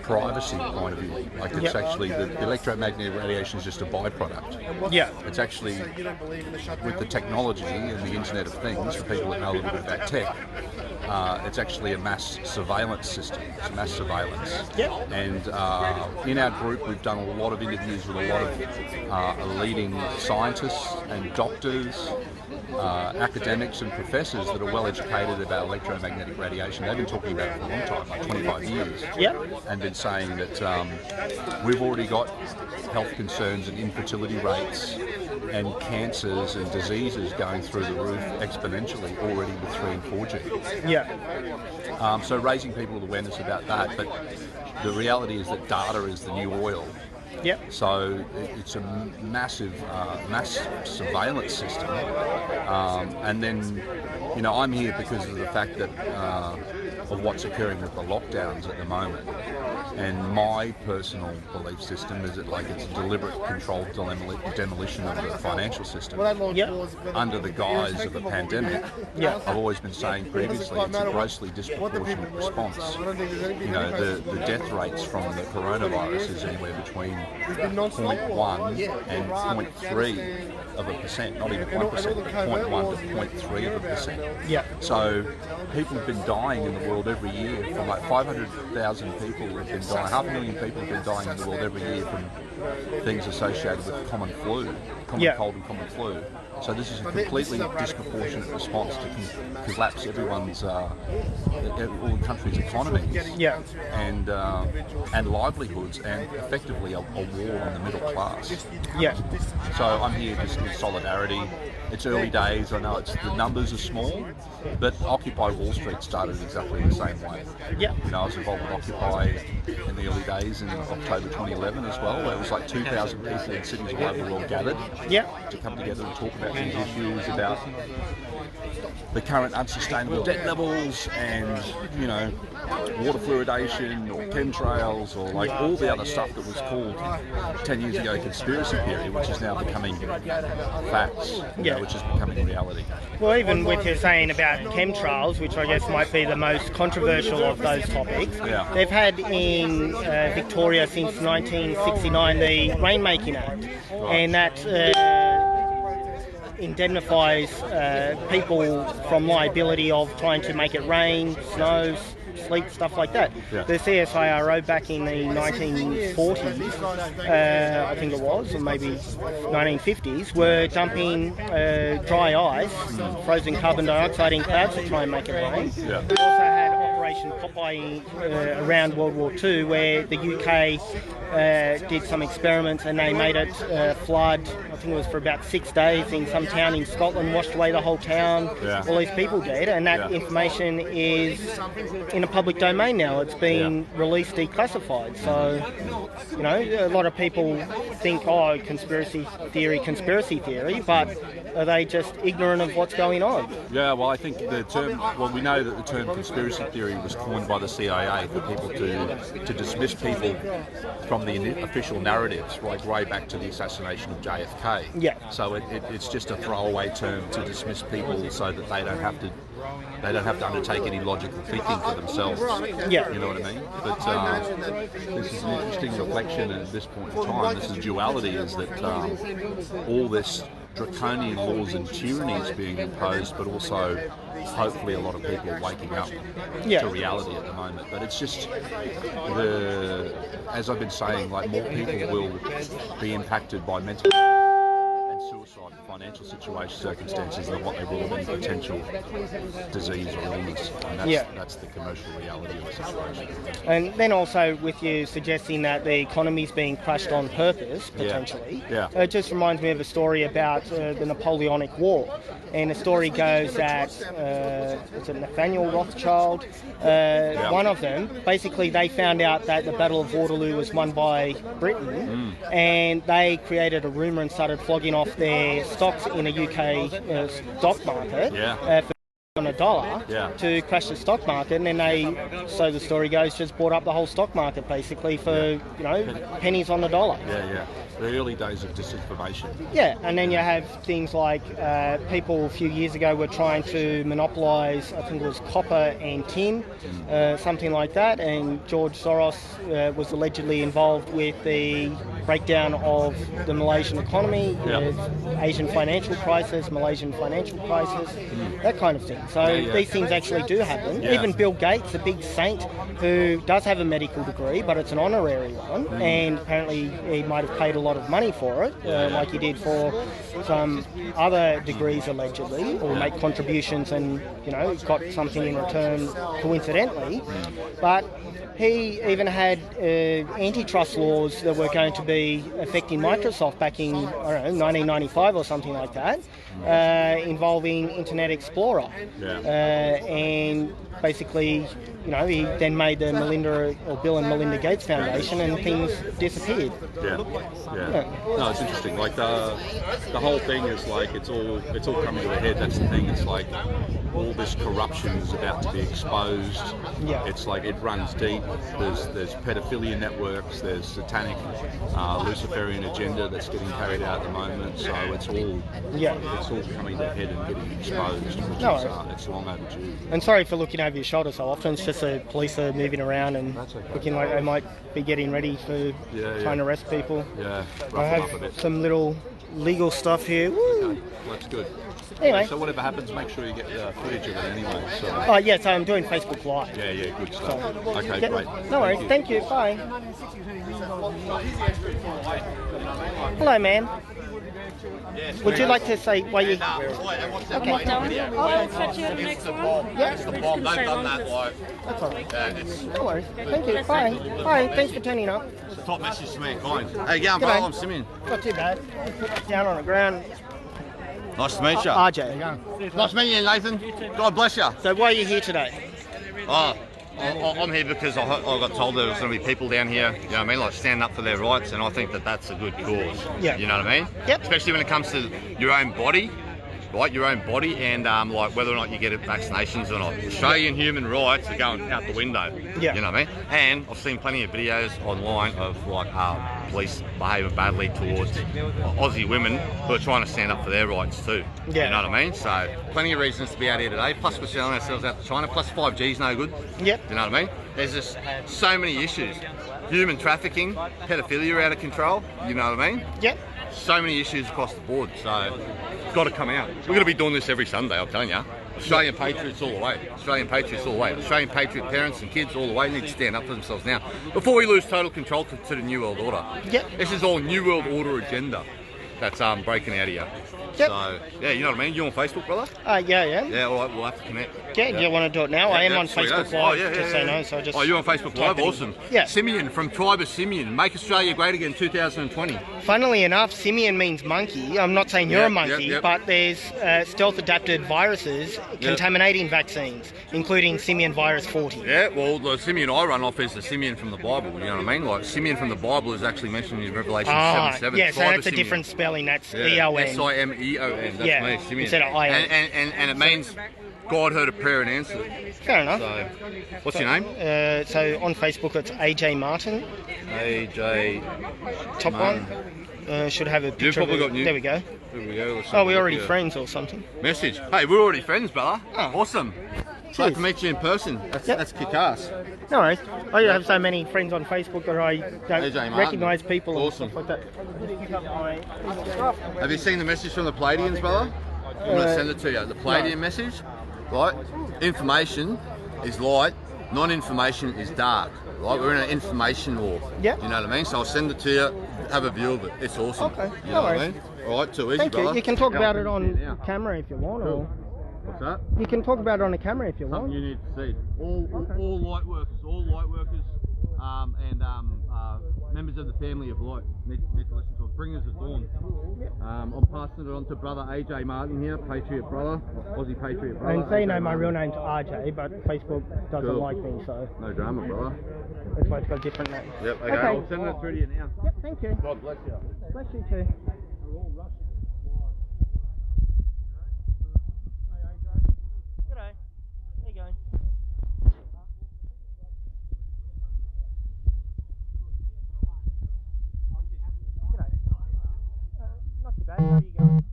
privacy point of view. Like it's actually, the electromagnetic radiation is just a byproduct. Yeah. It's actually, with the technology and the Internet of Things, for people that know a little bit about tech, it's actually a mass surveillance system. It's mass surveillance. Yep. And in our group, we've done a lot of interviews with a lot of leading scientists and doctors, academics and professors that are well educated about electromagnetic radiation. They've been talking about it for a long time, like 25 years. Yep. And been saying that we've already got health concerns and infertility rates and cancers and diseases going through the roof exponentially already with 3 and 4G. Yeah. So raising people's awareness about that, but the reality is that data is the new oil. Yep. So it's a massive mass surveillance system, and then I'm here because of the fact that of what's occurring with the lockdowns at the moment. And my personal belief system is that it's a deliberate, controlled demolition of the financial system under the guise of a pandemic. I've always been saying previously it's a grossly disproportionate response. The death rates from the coronavirus is anywhere between 0.1 and 0.3%, not even 1%, 0.1 to 0.3%. Yeah. So people have been dying in the world every year, from 500,000 people have been dying, 500,000 people have been dying in the world every year from things associated with common flu, cold and common flu. So this is a completely disproportionate response to collapse everyone's, all the country's economies, and livelihoods, and effectively a war on the middle class. Yeah. So I'm here just in solidarity. It's early days. I know the numbers are small, but Occupy Wall Street started exactly the same way. Yeah. I was involved with Occupy in the early days in October 2011 as well, where it was 2,000 people in cities all over the world gathered to come together and talk about these issues about the current unsustainable debt levels and, you know, water fluoridation or chemtrails or like all the other stuff that was called 10 years ago conspiracy theory, which is now becoming facts, you know, which is becoming reality. Well, even with your saying about chemtrails, which I guess might be the most controversial of those topics, they've had in Victoria since 1969 the Rainmaking Act, and that indemnifies people from liability of trying to make it rain, snow, sleet, stuff like that. The CSIRO back in the 1940s, I think it was, or maybe 1950s, were dumping dry ice, frozen carbon dioxide in clouds to try and make it rain. We also had Operation Popeye around World War II, where the UK did some experiments and they made it flood. I think it was for about 6 days in some town in Scotland, washed away the whole town. All these people did, and that information is in a public domain now. It's been released declassified. So, you know, a lot of people think, oh, conspiracy theory, but are they just ignorant of what's going on? Yeah, well, I think the term, well, we know that the term conspiracy theory was coined by the CIA for people to dismiss people from the official narratives, right way back to the assassination of JFK. So it's just a throwaway term to dismiss people so that they don't have to undertake any logical thinking for themselves. You know what I mean? But this is an interesting reflection at this point in time. This is duality, is that all this draconian laws and tyranny is being imposed, but also hopefully a lot of people are waking up to reality at the moment. But it's just as I've been saying, like, more people will be impacted by mental and suicide and financial circumstances than what they will of any potential disease or illness. And that's the commercial reality of the situation. And then also with you suggesting that the economy's being crushed on purpose, potentially, it just reminds me of a story about the Napoleonic War. And the story goes that, was it Nathaniel Rothschild? One of them, basically they found out that the Battle of Waterloo was won by Britain, and they created a rumour and started flogging off their stocks in a UK stock market for on $1 to crash the stock market, and then they, so the story goes, just bought up the whole stock market basically for, you know, pennies on the dollar. The early days of disinformation. And then you have things like people a few years ago were trying to monopolise, I think it was copper and tin, something like that, and George Soros was allegedly involved with the breakdown of the Malaysian economy, the Asian financial crisis, Malaysian financial crisis, that kind of thing. So these things actually do happen. Even Bill Gates, a big saint who does have a medical degree, but it's an honorary one, and apparently he might have paid a lot of money for it, like he did for some other degrees allegedly, or make contributions and, you know, got something in return coincidentally. But he even had antitrust laws that were going to be affecting Microsoft back in, I don't know, 1995 or something like that, involving Internet Explorer. And basically, you know, he then made the Bill and Melinda Gates Foundation, and things disappeared. No, it's interesting. Like the whole thing is like it's all coming to a head. That's the thing. It's like all this corruption is about to be exposed. It's like it runs deep. There's pedophilia networks. There's satanic Luciferian agenda that's getting carried out at the moment. So it's all coming to a head and getting exposed, which is it's long overdue. And sorry for looking over your shoulder so often. It's just the police are moving around and looking like they might be getting ready for trying to arrest people. I have some little legal stuff here. Woo. Okay. Well, that's good. Anyway. So whatever happens, make sure you get footage of it anyway. So. So I'm doing Facebook Live. Good stuff. Okay, great. No worries. Thank you. Bye. Hello, ma'am. Would you like to say why you... Okay. I'll catch you at the next one. That's the bomb. They've done that like... That's all right. No worries. Thank you. Bye. Bye. Thanks for turning up. It's a top message to mankind. How you going, pal? I'm Simeon. Not too bad. Down on the ground. Nice to meet you. Arjay. Nice to meet you, Nathan. God bless you. So why are you here today? I'm here because I got told there was going to be people down here, you know what I mean, like standing up for their rights, and I think that that's a good cause. You know what I mean? Especially when it comes to your own body. right? Your own body and like whether or not you get vaccinations or not. Australian human rights are going out the window. Yeah. You know what I mean? And I've seen plenty of videos online of like police behaving badly towards Aussie women who are trying to stand up for their rights too. Yeah. You know what I mean? So plenty of reasons to be out here today. Plus we're selling ourselves out to China. Plus 5G's no good. Yep. You know what I mean? There's just so many issues. Human trafficking, pedophilia out of control. You know what I mean? Yep. So many issues across the board. So it's got to come out. We're going to be doing this every Sunday, I'm telling you. Australian patriots all the way. Australian patriots all the way. Australian patriot parents and kids all the way need to stand up for themselves now before we lose total control to the New World Order. Yep. This is all New World Order agenda that's breaking out of here. Yep. So, yeah, you know what I mean? You on Facebook, brother? Yeah. Yeah, all right, we'll have to connect. Yeah, do you want to do it now? I am on Facebook Live, just so you know. So just you're on Facebook Live? Awesome. Yeah. Simeon from Tribe of Simeon. Make Australia great again 2020. Funnily enough, Simeon means monkey. I'm not saying you're a monkey, but there's stealth-adapted viruses contaminating vaccines, including Simian virus 40. Yeah, well, the Simeon I run off is the Simeon from the Bible, you know what I mean? Like, Simeon from the Bible is actually mentioned in Revelation 7:7. Yeah, so that's a different spelling. That's E-O-N. S-I-M-E-O-N. That's me, Simeon. Instead of I-O-N. And it means God heard a prayer and answered it. Fair enough. So, what's your name? So on Facebook it's AJ Martin. AJ Top Martin. one. Should have a picture. You've probably got new. There we go. There we go. Oh, we're already friends or something. Message. Hey, we're already friends, brother. Oh. Awesome. Glad to meet you in person. That's kick-ass. No worries. I have so many friends on Facebook that I don't recognise people awesome. and stuff like that. Have you seen the message from the Palladians, brother? I'm going to send it to you. The Palladian message, right? Information is light, non-information is dark. Right? We're in an information war. Yeah. You know what I mean? So I'll send it to you. Have a view of it. It's awesome. Okay. You know what I mean? All right, too easy, Thank brother. you. You can talk about it on camera if you want. Cool. Or What's that? you can talk about it on the camera if you want. Something you need to see. All light workers, and members of the family of light need to listen to it. Bringers of dawn. I'm passing it on to brother AJ Martin here, Patriot brother, Aussie Patriot brother. And so you know my real name's Arjay, but Facebook doesn't like me, so. No drama, brother. That's why it's got different names. Yep, okay. I'll send it through to you now. Yep, thank you. God bless you. Bless you too. G'day. How you going? Not too bad. How are you going?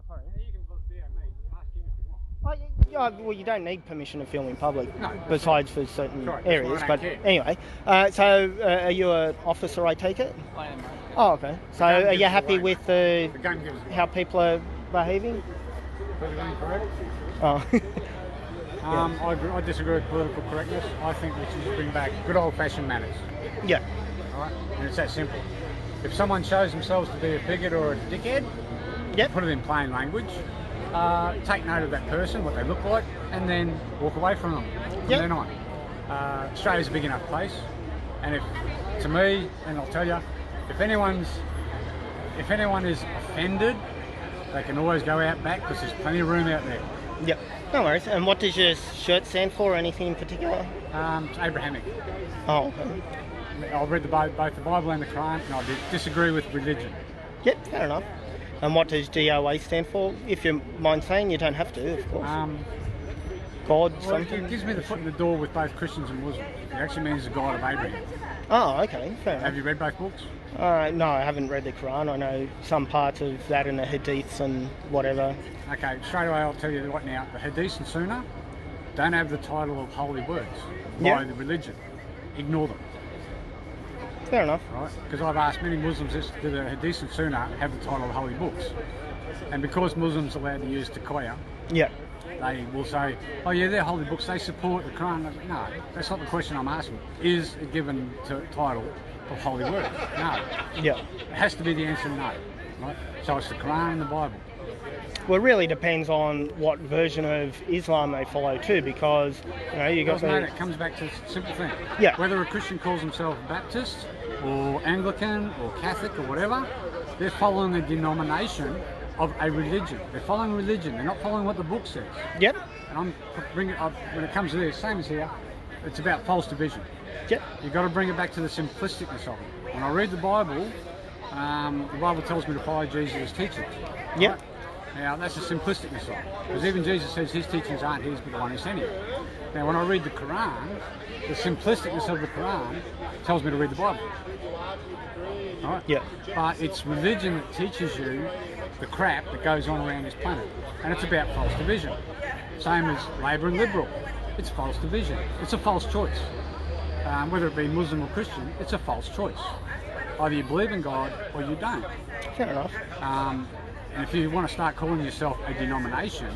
Sorry. You can video me. Ask him if you want. Well, you don't need permission to film in public, besides for certain areas. But anyway, so are you an officer, I take it? I am. Oh, okay. So are you happy with how people are behaving? Correct. Oh. I disagree with political correctness. I think we should bring back good old-fashioned manners. Yeah. All right, and it's that simple. If someone shows themselves to be a bigot or a dickhead, put it in plain language. Take note of that person, what they look like, and then walk away from them from then on. Australia's a big enough place, and if, to me, and I'll tell you, if anyone is offended, they can always go out back because there's plenty of room out there. Yep. No worries. And what does your shirt stand for, or anything in particular? It's Abrahamic. Oh, okay. I've read both the Bible and the Quran, and I disagree with religion. Yep, fair enough. And what does DOA stand for? If you mind saying, you don't have to, of course. God, well, something? It gives me the foot in the door with both Christians and Muslims. It actually means the God of Abraham. Oh, okay, fair enough. Have you read both books? No, I haven't read the Quran. I know some parts of that and the Hadiths and whatever. Okay, straight away I'll tell you right now, the Hadiths and Sunnah don't have the title of holy words by the religion. Ignore them. Fair enough. Right? Because I've asked many Muslims this, do the Hadiths and Sunnah have the title of holy books? And because Muslims are allowed to use Taqiyya, they will say, oh yeah, they're holy books, they support the Quran. No, that's not the question I'm asking. Is it given to title of holy words? No. Yeah. It has to be the answer no. Right? So it's the Quran and the Bible. Well, it really depends on what version of Islam they follow too, because you got it comes back to a simple thing. Yeah. Whether a Christian calls himself Baptist or Anglican or Catholic or whatever, they're following the denomination of a religion. They're following religion. They're not following what the book says. Yep. And I'm bringing up when it comes to this, same as here. It's about false division. Yep. You've got to bring it back to the simplisticness of it. When I read the Bible, The Bible tells me to follow Jesus' teachings. Yep. Right? Now, that's the simplisticness of it. Because even Jesus says his teachings aren't his, but the one who sent him. Now, when I read the Quran, the simplisticness of the Quran tells me to read the Bible. Right? Yeah. But it's religion that teaches you the crap that goes on around this planet. And it's about false division. Same as Labor and Liberal. It's false division. It's a false choice. Whether it be Muslim or Christian, it's a false choice. Either you believe in God or you don't. Fair enough. And if you want to start calling yourself a denomination,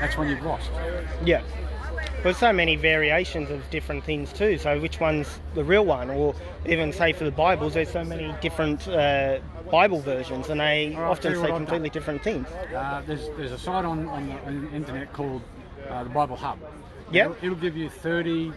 that's when you've lost. Yeah. There's so many variations of different things too, so which one's the real one? Or even say for the Bibles, there's so many different Bible versions, and they often say completely different things. There's a site on the internet called the Bible Hub. Yep. It'll give you 30,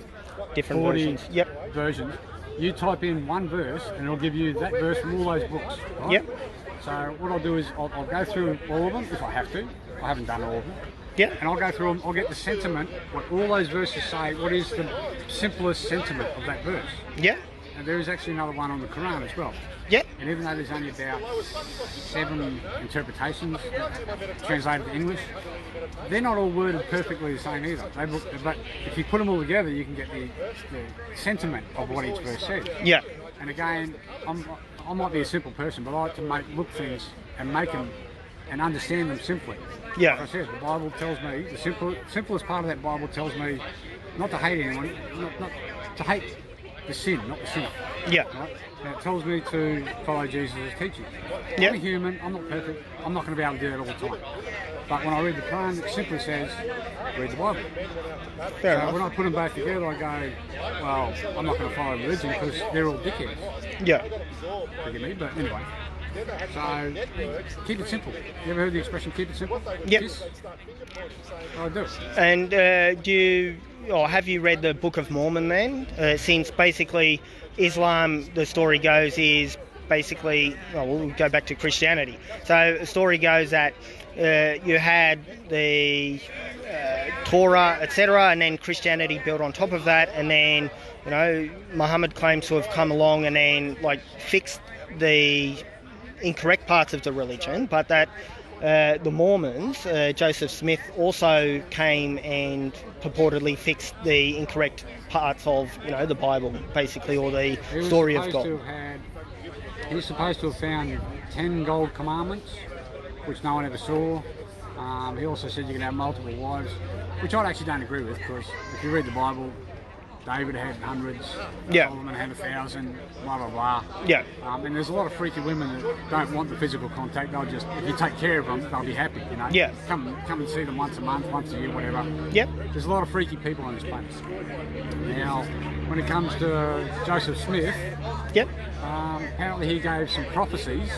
different 40 versions. Yep. versions. You type in one verse and it'll give you that verse from all those books. Right? Yep. So what I'll do is I'll go through all of them if I have to. I haven't done all of them. Yeah. And I'll go through them, I'll get the sentiment, what all those verses say, what is the simplest sentiment of that verse. Yeah. And there is actually another one on the Quran as well. Yeah. And even though there's only about 7 interpretations translated to English, they're not all worded perfectly the same either. But if you put them all together, you can get the sentiment of what each verse says. Yeah. And again, I might be a simple person, but I like to look things and make them and understand them simply. Yeah. Like I said, the Bible tells me, the simplest part of that Bible tells me not to hate anyone, not to hate the sin, not the sinner. Yeah. Right? And it tells me to follow Jesus' teaching. Yeah. I'm a human, I'm not perfect, I'm not going to be able to do that all the time. But when I read the Quran, it simply says, read the Bible. Fair so enough. when I put them both together, I go, well, I'm not going to follow religion because they're all dickheads. Yeah. Forgive me, but anyway. So, keep it simple. You ever heard the expression, keep it simple? Yep. Yes? I do. And have you read the Book of Mormon then? Since basically Islam, the story goes, is basically, we'll go back to Christianity. So the story goes that you had the Torah, etc., and then Christianity built on top of that, and then, Muhammad claims to have come along and then, fixed the incorrect parts of the religion, but that the Mormons, Joseph Smith, also came and purportedly fixed the incorrect parts of, the Bible, basically, or the story of God. He was supposed to have found 10 gold commandments, which no one ever saw. He also said you can have multiple wives, which I actually don't agree with, because if you read the Bible, David had hundreds, Solomon had 1,000, blah blah blah. Yeah. And there's a lot of freaky women that don't want the physical contact. They'll just, if you take care of them, they'll be happy. Yeah. Come and see them once a month, once a year, whatever. Yep. There's a lot of freaky people on this planet. Now, when it comes to Joseph Smith, yep. Apparently he gave some prophecies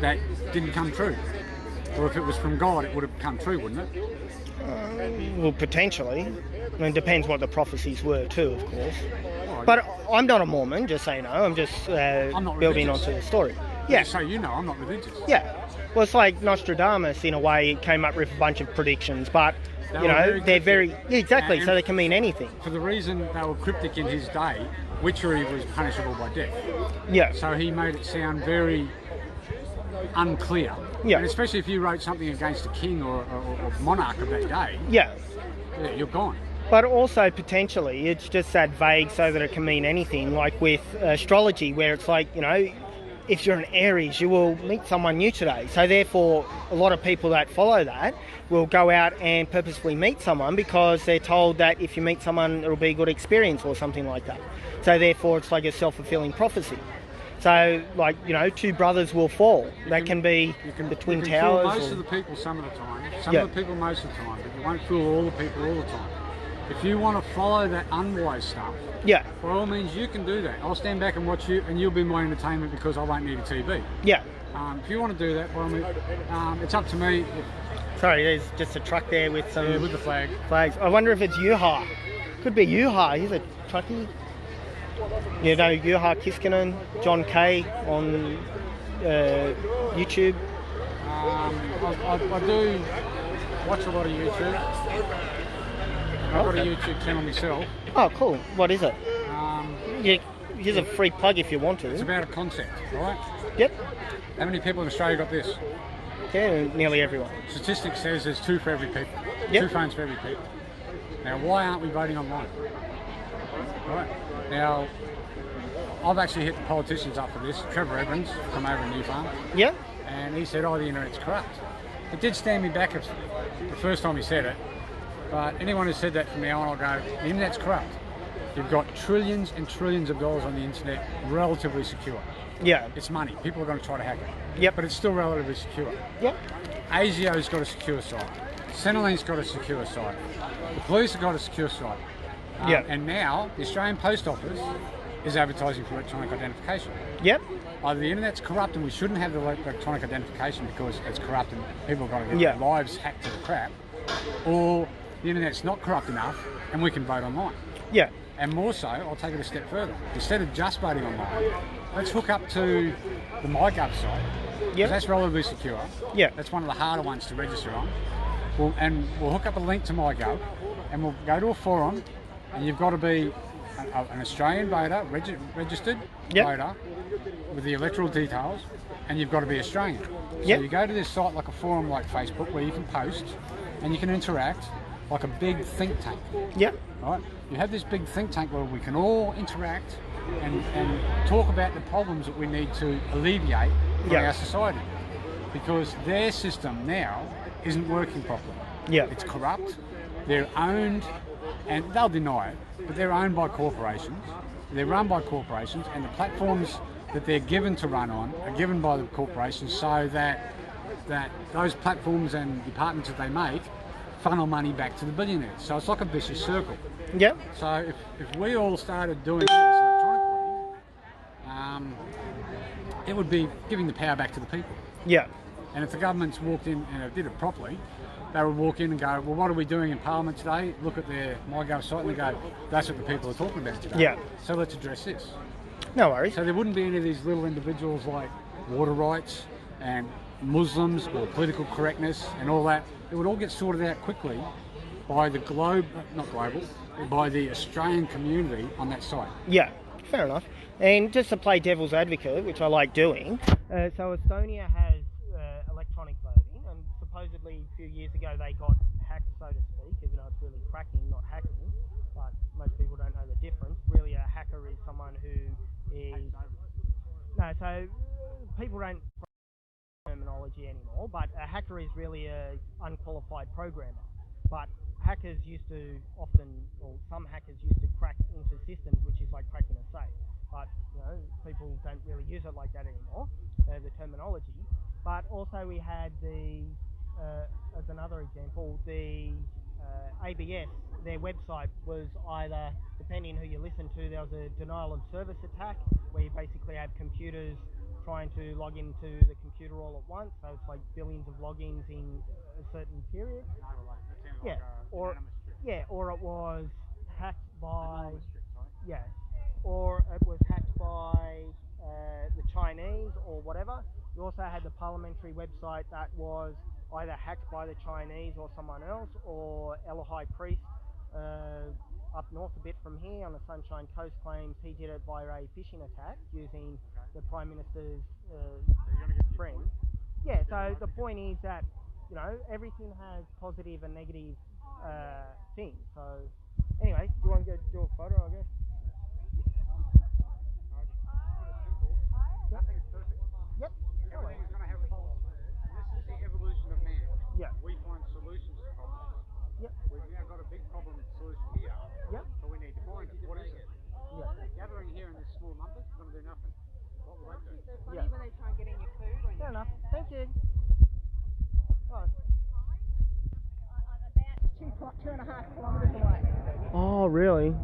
that didn't come true. Or if it was from God, it would have come true, wouldn't it? Well, potentially. I mean, it depends what the prophecies were too, of course. But I'm not a Mormon, just so you know. I'm just building onto the story. Yeah. So you know, I'm not religious. Yeah. Well, it's like Nostradamus, in a way, came up with a bunch of predictions, but, they're very... Exactly, so they can mean anything. For the reason they were cryptic in his day, witchery was punishable by death. Yeah. So he made it sound very unclear. Yeah. And especially if you wrote something against a king or monarch of that day. Yeah. You're gone. But also, potentially, it's just that vague so that it can mean anything, like with astrology, where it's like, if you're an Aries, you will meet someone new today. So therefore, a lot of people that follow that will go out and purposefully meet someone because they're told that if you meet someone, it'll be a good experience or something like that. So therefore, it's like a self-fulfilling prophecy. So, two brothers will fall. That can be the Twin Towers. Fool most of the people some of the time. Some of the people most of the time. But you won't fool all the people all the time. If you want to follow that unwise stuff, by all means you can do that. I'll stand back and watch you, and you'll be my entertainment because I won't need a TV. Yeah. If you want to do that, by all means, it's up to me. Sorry, there's just a truck there with some... Yeah, with the flags. I wonder if it's Yuha. Could be Yuha. He's a truckie. Yuha Kiskinen, John Kay on YouTube. I do watch a lot of YouTube. I've got a YouTube channel myself. Oh, cool. What is it? here's a free plug if you want to. It's about a concept, right? Yep. How many people in Australia got this? Yeah, nearly everyone. Statistics says there's 2 for every people. Yep. 2 phones for every people. Now, why aren't we voting online? Right. Now, I've actually hit the politicians up for this. Trevor Evans from over in New Farm. Yep. And he said, oh, the internet's corrupt. It did stand me back the first time he said it. But anyone who said that from now on, I'll go, the internet's corrupt. You've got trillions and trillions of dollars on the internet, relatively secure. Yeah. It's money. People are going to try to hack it. Yep. But it's still relatively secure. Yep. ASIO's got a secure site. Centrelink's got a secure site. The police have got a secure site. Yep. And now, the Australian Post Office is advertising for electronic identification. Yep. Either the internet's corrupt and we shouldn't have the electronic identification because it's corrupt and people are going to get Yeah. their lives hacked to the crap, or the internet's not corrupt enough and we can vote online. Yeah. And more so, I'll take it a step further. Instead of just voting online, let's hook up to the MyGov site. Yep. That's relatively secure. Yeah. That's one of the harder ones to register on. We'll hook up a link to MyGov and we'll go to a forum, and you've got to be an Australian voter, registered voter with the electoral details, and you've got to be Australian. So you go to this site like a forum like Facebook where you can post and you can interact like a big think tank. Yep. Right? You have this big think tank where we can all interact and talk about the problems that we need to alleviate in our society. Because their system now isn't working properly. Yeah. It's corrupt, they're owned, and they'll deny it, but they're owned by corporations, they're run by corporations, and the platforms that they're given to run on are given by the corporations so that those platforms and departments that they make funnel money back to the billionaires. So it's like a vicious circle. Yep. So if we all started doing this electronically, it would be giving the power back to the people. Yeah. And if the governments walked in and did it properly, they would walk in and go, well, what are we doing in Parliament today? Look at their MyGov site and they go, that's what the people are talking about today. Yeah. So let's address this. No worries. So there wouldn't be any of these little individuals like water rights and Muslims or political correctness and all that. It would all get sorted out quickly by the by the Australian community on that site. Yeah, fair enough. And just to play devil's advocate, which I like doing, so Estonia has electronic voting, and supposedly a few years ago they got hacked, so to speak, even though it's really cracking, not hacking, but most people don't know the difference. Really, a hacker is someone who is... No, so people don't terminology anymore, but a hacker is really a unqualified programmer. But hackers used to often, or some hackers used to crack into systems, which is like cracking a safe. But people don't really use it like that anymore, the terminology. But also we had as another example, the ABS, their website was either, depending who you listen to, there was a denial of service attack, where you basically have computers trying to log into the computer all at once, so it's like billions of logins in a certain period. Yeah, or it was hacked by the Chinese or whatever. You also had the parliamentary website that was either hacked by the Chinese or someone else, or El High Priest up north a bit from here on the Sunshine Coast claims he did it via a phishing attack using the Prime Minister's friend. Yeah, so the point is that, everything has positive and negative things. So anyway, do you want to go do a photo, I guess? I think it's perfect. Yep. Everything is going to have faults. This is the evolution of man. Yeah. We find solutions to problems. Yep. We've now got a big problem solution here. Yep. So we need to find it. What is it? Yeah. Gathering here in this small numbers is going to do nothing. What will that do? Yeah. When they try and get in your food. Fair enough. Thank you. Oh. About 2.5 kilometres away. Oh, really?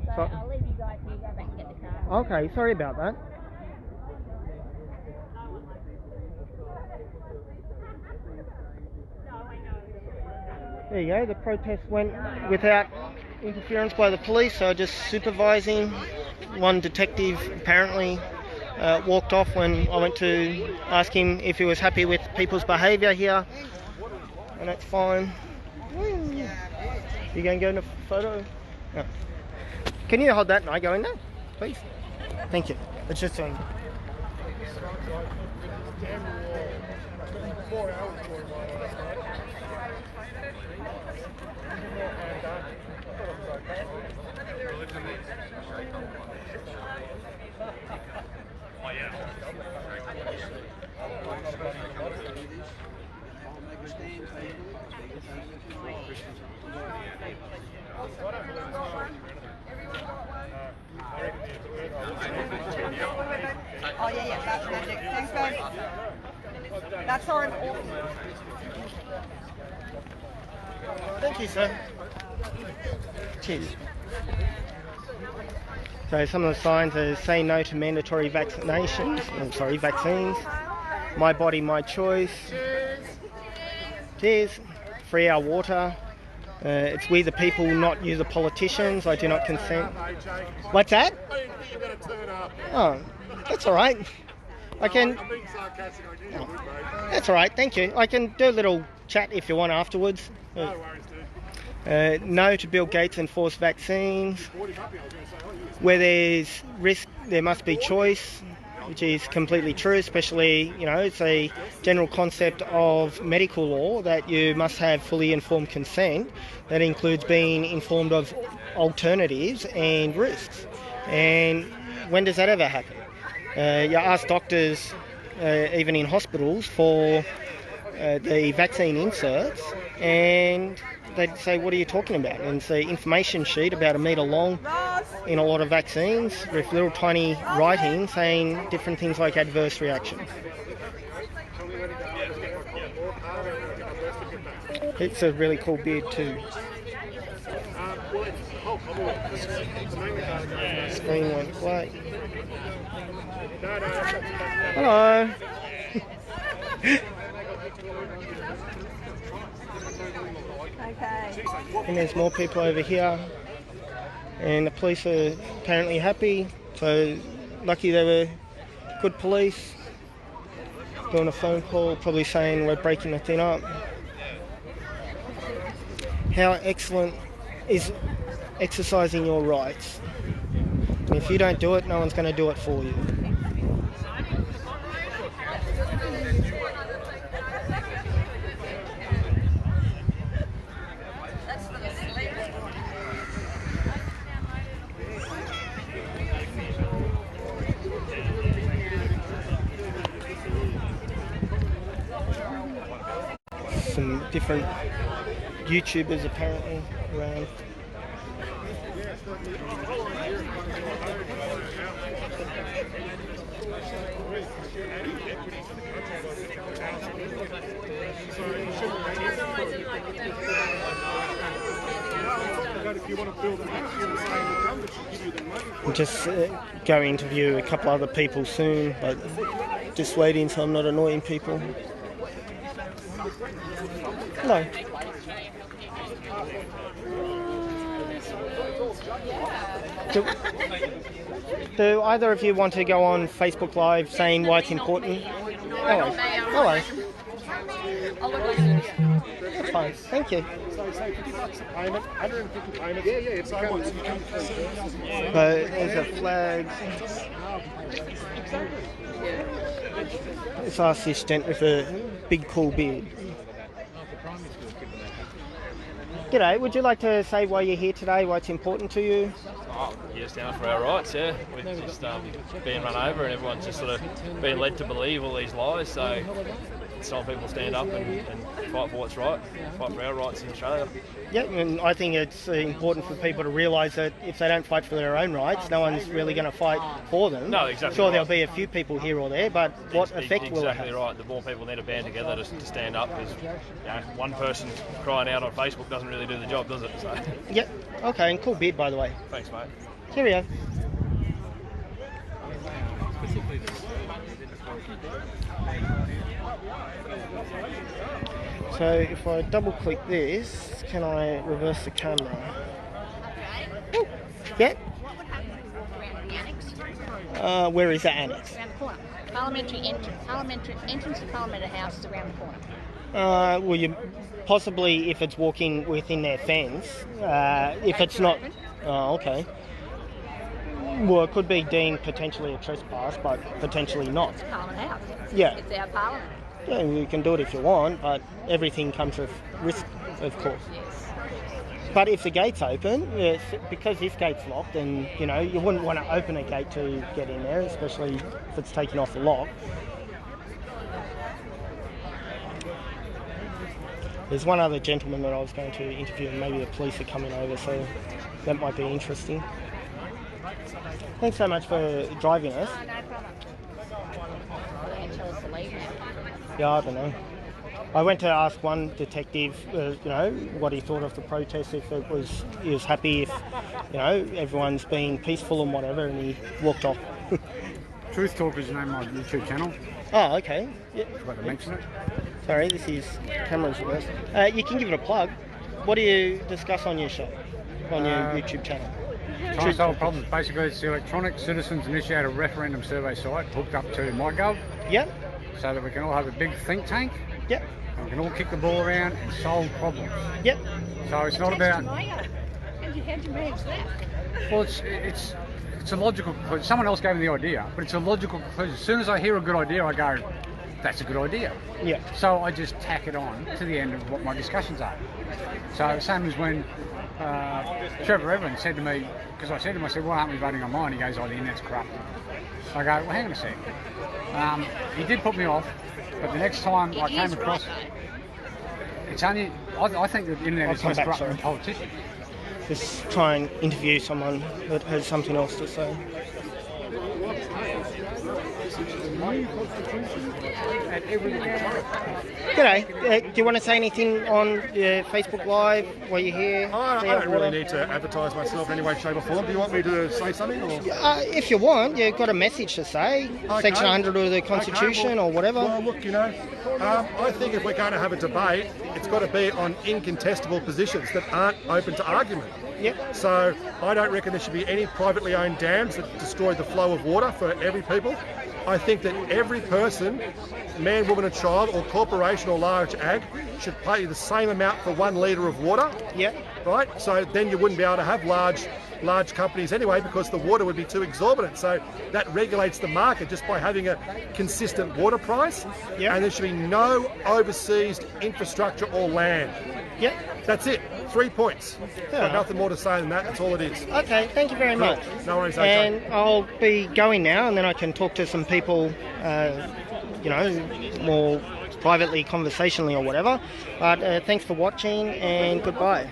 So I'll leave you guys here, go back and get the car. Okay, sorry about that. There you go, the protest went without interference by the police, so just supervising. One detective apparently walked off when I went to ask him if he was happy with people's behaviour here, and that's fine. You going to go in a photo? No. Can you hold that and I go in there, please? Thank you. It's just on. Oh yeah, that's magic. Thanks guys. That's horrible. Thank you, sir. Cheers. So some of the signs are say no to mandatory vaccinations. Vaccines. My body, my choice. Cheers. Free our water. It's we the people, not you the politicians. I do not consent. What's that? Oh, that's all right. I can. Oh, that's all right. Thank you. I can do a little chat if you want afterwards. No to Bill Gates and forced vaccines. Where there's risk, there must be choice, which is completely true, especially, it's a general concept of medical law that you must have fully informed consent. That includes being informed of alternatives and risks. And when does that ever happen? You ask doctors, even in hospitals, for the vaccine inserts, and they'd say, what are you talking about? And it's an information sheet about 1 metre long in a lot of vaccines with little tiny writing saying different things like adverse reactions. It's a really cool beard too. Screen went white. Hello. Okay. And there's more people over here, and the police are apparently happy, so lucky they were good police. Doing a phone call, probably saying we're breaking the thing up. How excellent is exercising your rights? And if you don't do it, no one's going to do it for you. Some different YouTubers apparently around. I'm just going to interview a couple other people soon, but just waiting so I'm not annoying people. Hello. Do either of you want to go on Facebook Live saying why it's important? Hello. Hello. That's fine. Thank you. So $50 a payment, 150 payments. Yeah, it's like once you come to. But there's a flag. Let's ask this gent with a big cool beard. G'day, would you like to say why you're here today, why it's important to you? Oh, yeah, stand up for our rights, yeah. We're just being run over and everyone's just sort of being led to believe all these lies, so it's time people stand up and fight for what's right, fight for our rights in Australia. Yeah, and I think it's important for people to realise that if they don't fight for their own rights, no one's really going to fight for them. No, exactly. Sure, right. There'll be a few people here or there, but what effect will it have? Exactly right. The more people need to band together to stand up, because one person crying out on Facebook doesn't really do the job, does it? So. Yep. Okay, and cool beard, by the way. Thanks, mate. Cheerio. So if I double click this, can I reverse the camera? Ooh. Yeah? Where is that annex? Around the corner. Parliamentary entrance to Parliament House is around the corner. Well, you possibly if it's walking within their fence. If it's not, oh, okay. Well, it could be deemed potentially a trespass, but potentially not. It's Parliament House. Yeah. It's our Parliament. Yeah, you can do it if you want, but everything comes with risk, of course. Yes. But if the gate's open, yes, because this gate's locked, then you know you wouldn't want to open a gate to get in there, especially if it's taken off the lock. There's one other gentleman that I was going to interview, and maybe the police are coming over, so that might be interesting. Thanks so much for driving us. Oh, no problem. Yeah, tell us to leave now. Yeah, I don't know. I went to ask one detective, you know, what he thought of the protest, if he was happy if, you know, everyone's being peaceful and whatever, and he walked off. Truth Talk is the name of my YouTube channel. Oh, okay. Yeah. Forgot to mention it. Sorry, this is cameras reversed. You can give it a plug. What do you discuss on your show, on your YouTube channel? Trying to solve problems. Basically, it's the Electronic Citizens Initiated Referendum Survey site hooked up to MyGov. Yep. So that we can all have a big think tank. Yep. And we can all kick the ball around and solve problems. Yep. So it's not about. How'd you manage that? Well, it's a logical conclusion. Someone else gave me the idea, but it's a logical conclusion. As soon as I hear a good idea, I go, that's a good idea. Yeah. So I just tack it on to the end of what my discussions are. So same as when Trevor Evans said to me, because I said to him, I said, why aren't we voting online? He goes, oh, the internet's corrupt. I go, well, hang on a sec. He did put me off, but the next time I came across, it's only, I think that the internet is less corrupt than politicians. Just try and interview someone that has something else to say. G'day. Do you want to say anything on Facebook Live while you're here? I don't really need to advertise myself in any way, shape or form. Do you want me to say something? Or? If you want, you've got a message to say. Okay. Section 100 of the Constitution or whatever. Well, look, you know, I think if we're going to have a debate, it's got to be on incontestable positions that aren't open to argument. Yep. So I don't reckon there should be any privately owned dams that destroy the flow of water for every people. I think that every person, man, woman and child, or corporation or large ag, should pay the same amount for 1 litre of water. Yep. Right? So then you wouldn't be able to have large companies anyway, because the water would be too exorbitant. So that regulates the market just by having a consistent water price. Yep. And there should be no overseas infrastructure or land. Yep. That's it. 3 points. Yeah. Got nothing more to say than that. That's all it is. Okay, thank you very much. No worries, And I'll be going now, and then I can talk to some people, you know, more privately, conversationally or whatever. But thanks for watching, and goodbye.